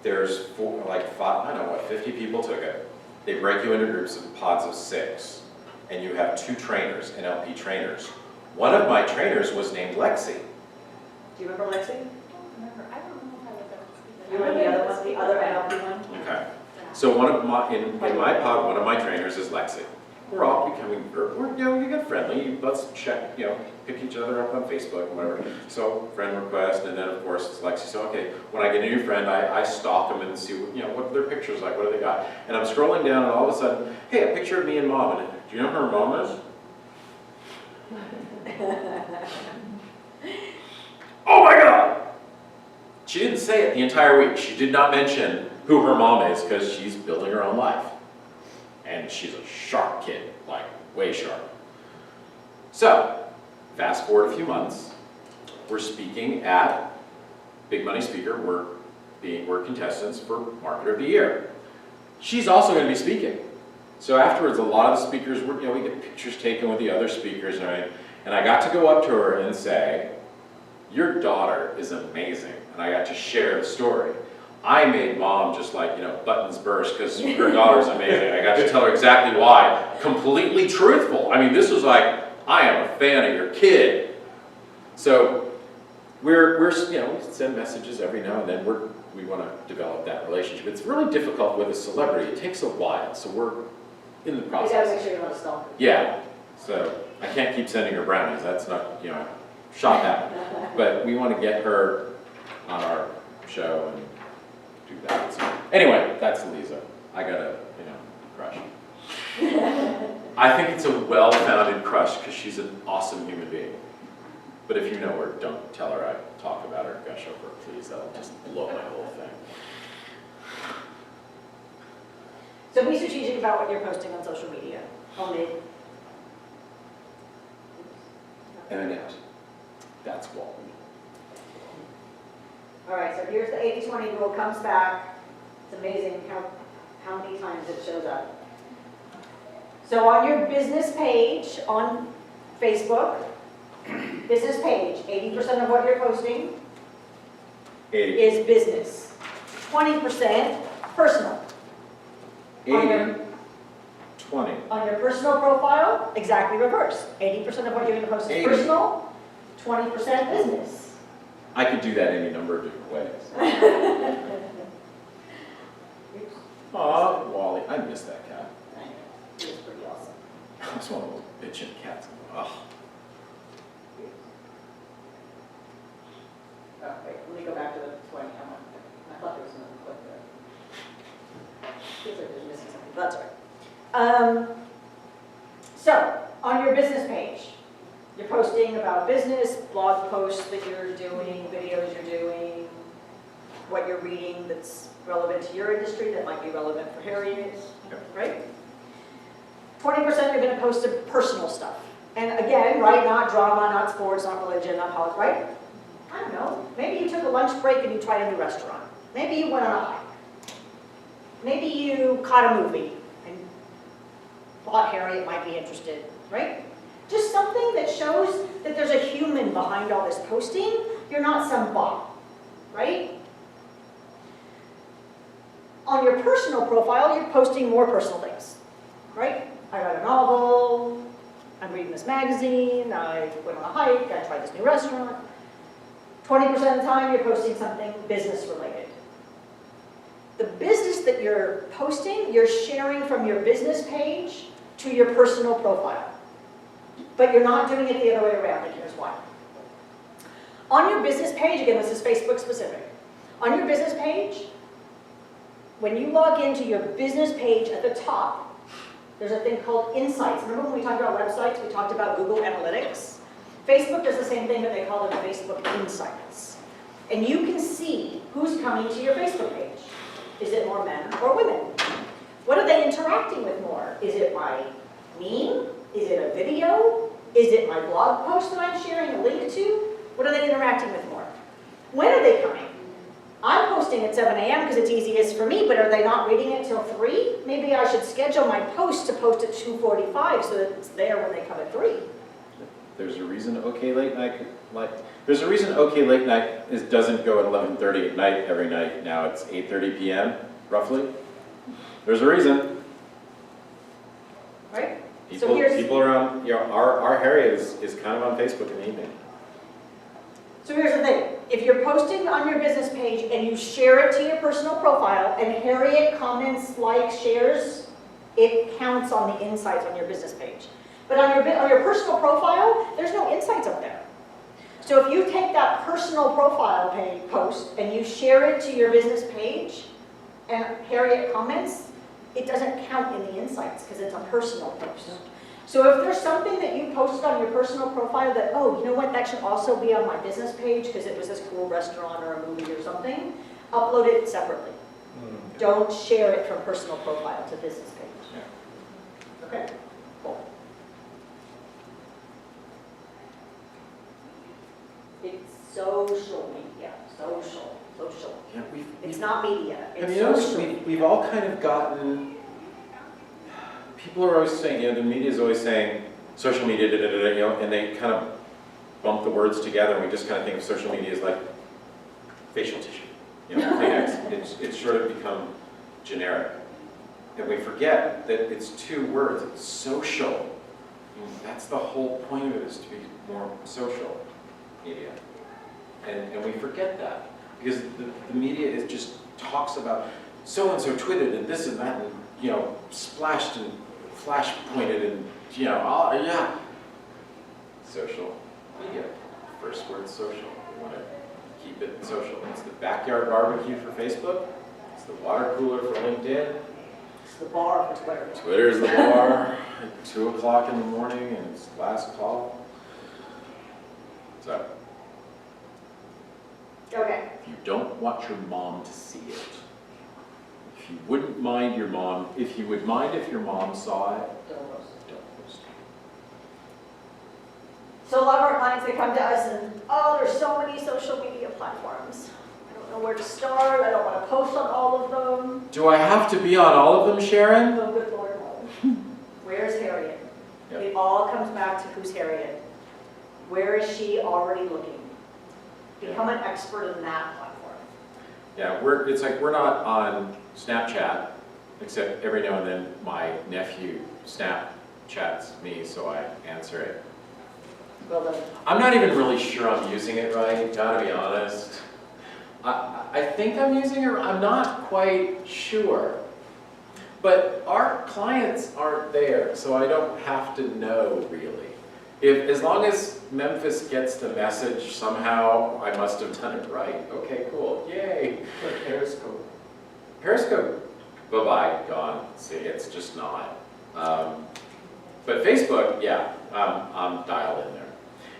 Speaker 6: There's 50 people took it. They break you into groups of pods of 6, and you have 2 trainers, NLP trainers. One of my trainers was named Lexi.
Speaker 7: Do you remember Lexi?
Speaker 9: I don't know if I was ever.
Speaker 7: You remember the other one, the other NLP one?
Speaker 6: Okay. So in my pod, one of my trainers is Lexi. We're all becoming, you get friendly. Let's check, pick each other up on Facebook and whatever. So friend request, and then of course it's Lexi. So okay, when I get a new friend, I stalk them and see what their pictures like, what do they got. And I'm scrolling down, and all of a sudden, hey, a picture of me and mom. And do you know who her mom is? Oh my God! She didn't say it the entire week. She did not mention who her mom is because she's building her own life. And she's a sharp kid, like way sharp. So, fast forward a few months, we're speaking at Big Money Speaker. We're contestants for Marketer of the Year. She's also going to be speaking. So afterwards, a lot of the speakers, we get pictures taken with the other speakers, right? And I got to go up to her and say, your daughter is amazing. And I got to share the story. I made mom just like, buttons burst because her daughter's amazing. I got to tell her exactly why. Completely truthful. I mean, this was like, I am a fan of your kid. So we send messages every now and then. We want to develop that relationship. It's really difficult with a celebrity. It takes a while. So we're in the
Speaker 7: You
Speaker 6: process.
Speaker 7: gotta make sure you're not a stalker.
Speaker 6: Yeah. So I can't keep sending her brownies. That's not, shot that. But we want to get her on our show and do that. So anyway, that's Lisa. I got a, crush. I think it's a well-founded crush because she's an awesome human being. But if you know her, don't tell her I talk about her, gush over her, please. That'll just blow my whole thing.
Speaker 7: So be strategic about what you're posting on social media. Only.
Speaker 6: And that's Walt.
Speaker 7: All right, so here's the 80-20 rule, comes back. It's amazing how many times it shows up. So on your business page on Facebook, business page, 80% of what you're posting
Speaker 6: 80.
Speaker 7: is business. 20% personal.
Speaker 6: 80. 20.
Speaker 7: On your personal profile, exactly reverse. 80% of what you're going to post is
Speaker 6: 80.
Speaker 7: personal, 20% business.
Speaker 6: I could do that any number of different ways. Aw, Wally, I miss that cat.
Speaker 7: It's pretty awesome.
Speaker 6: That's one of those bitchin' cats. Ugh.
Speaker 7: Oh, wait, let me go back to the 20. I thought there was another clip there. Feels like there's missing something, but that's all right. So, on your business page, you're posting about business, blog posts that you're doing, videos you're doing, what you're reading that's relevant to your industry, that might be relevant for Harriet, right? 20% you're going to post some personal stuff. And again, right, not drama, not sports, not religion, not politics, right? I don't know. Maybe you took a lunch break and you tried a new restaurant. Maybe you went on a hike. Maybe you caught a movie and thought Harriet might be interested, right? Just something that shows that there's a human behind all this posting. You're not some bot, right? On your personal profile, you're posting more personal things, right? I read a novel, I'm reading this magazine, I went on a hike, I tried this new restaurant. 20% of the time, you're posting something business related. The business that you're posting, you're sharing from your business page to your personal profile. But you're not doing it the other way around, and here's why. On your business page, again, this is Facebook specific. On your business page, when you log into your business page at the top, there's a thing called Insights. Remember when we talked about websites, we talked about Google Analytics? Facebook does the same thing, but they call it Facebook Insights. And you can see who's coming to your Facebook page. Is it more men or women? What are they interacting with more? Is it my meme? Is it a video? Is it my blog post that I'm sharing a link to? What are they interacting with more? When are they coming? I'm posting at 7 a.m. because it's easiest for me, but are they not reading it till 3? Maybe I should schedule my post to post at 2:45 so that it's there when they come at 3.
Speaker 6: There's a reason OK Late Night, there's a reason OK Late Night doesn't go at 11:30 at night every night. Now it's 8:30 p.m. roughly. There's a reason.
Speaker 7: Right?
Speaker 6: People are on, our Harriet is kind of on Facebook in the evening.
Speaker 7: So here's the thing. If you're posting on your business page and you share it to your personal profile and Harriet comments, likes, shares, it counts on the insights on your business page. But on your personal profile, there's no insights up there. So if you take that personal profile page post and you share it to your business page and Harriet comments, it doesn't count in the insights because it's a personal post. So if there's something that you posted on your personal profile that, oh, you know what, that should also be on my business page because it was this cool restaurant or a movie or something, upload it separately. Don't share it from personal profile to business page. Okay, cool. It's social media, social.
Speaker 6: Yeah,
Speaker 7: It's not media,
Speaker 6: Have
Speaker 7: it's
Speaker 6: you noticed
Speaker 7: social.
Speaker 6: we've all kind of gotten, people are always saying, the media is always saying social media, and they kind of bump the words together, and we just kind of think of social media as like facial tissue, Kleenex. It's sort of become generic. And we forget that it's 2 words, it's social. That's the whole point of it, is to be more social media. And we forget that. Because the media just talks about so-and-so tweeted and this and that and, splashed and flash pointed and, oh, yeah. Social media. First word social. We want to keep it social. It's the backyard barbecue for Facebook. It's the water cooler for LinkedIn.
Speaker 7: It's the bar for Twitter.
Speaker 6: Twitter's the bar at 2 o'clock in the morning and it's last call. So.
Speaker 7: Okay.
Speaker 6: If you don't want your mom to see it, if you wouldn't mind your mom, if you would mind if your mom saw it, don't post it.
Speaker 7: So a lot of our clients, they come to us and, oh, there's so many social media platforms. I don't know where to start. I don't want to post on all of them.
Speaker 6: Do I have to be on all of them, Sharon?
Speaker 7: Oh, good Lord, no. Where's Harriet?
Speaker 6: Yep.
Speaker 7: It all comes back to who's Harriet. Where is she already looking? Become an expert in that platform.
Speaker 6: Yeah, it's like we're not on Snapchat, except every now and then my nephew Snapchats me, so I answer it.
Speaker 7: Well done.
Speaker 6: I'm not even really sure I'm using it right, gotta be honest. I think I'm using it, I'm not quite sure. But our clients aren't there, so I don't have to know really. As long as Memphis gets the message somehow, I must have done it right. Okay, cool, yay.
Speaker 4: Like Periscope.
Speaker 6: Periscope, bye-bye, gone. See, it's just not. But Facebook, yeah, I'm dialed in there.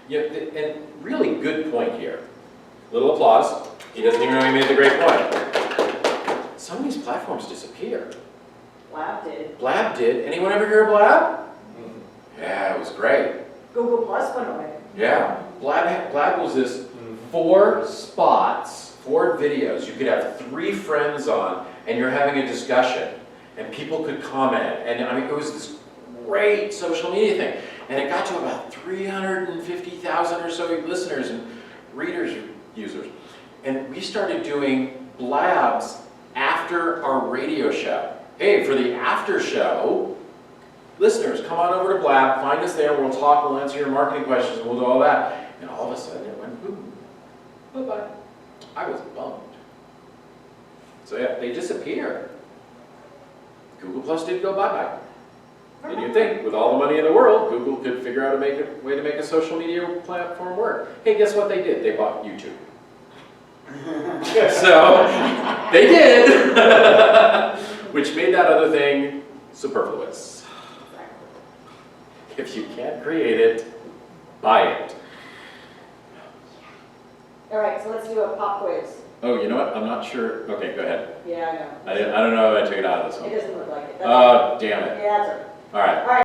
Speaker 6: Yeah, and really good point here. Little applause. He doesn't even know he made the great point. Some of these platforms disappear.
Speaker 7: Blab did.
Speaker 6: Blab did. Anyone ever hear of Blab? Yeah, it was great.
Speaker 7: Google Plus went away.
Speaker 6: Yeah, Blab was this 4 spots, 4 videos. You could have 3 friends on, and you're having a discussion, and people could comment. And I mean, it was this great social media thing. And it got to about 350,000 or so listeners and readers, users. And we started doing Blabs after our radio show. Hey, for the after show, listeners, come on over to Blab, find us there, we'll talk, we'll answer your marketing questions, we'll do all that. And all of a sudden it went boom, bye-bye. I was bummed. So yeah, they disappear. Google Plus did go bye-bye. And you'd think, with all the money in the world, Google could figure out a way to make a social media platform work. Hey, guess what they did? They bought YouTube. So, they did, which made that other thing superfluous. If you can't create it, buy it.
Speaker 7: All right, so let's do a pop quiz.
Speaker 6: Oh, you know what? I'm not sure. Okay, go ahead.
Speaker 7: Yeah, I know.
Speaker 6: I don't know if I took it out of this one.
Speaker 7: It doesn't look like it.
Speaker 6: Oh, damn it.
Speaker 7: Yeah, that's all right.
Speaker 6: All right.
Speaker 7: All right.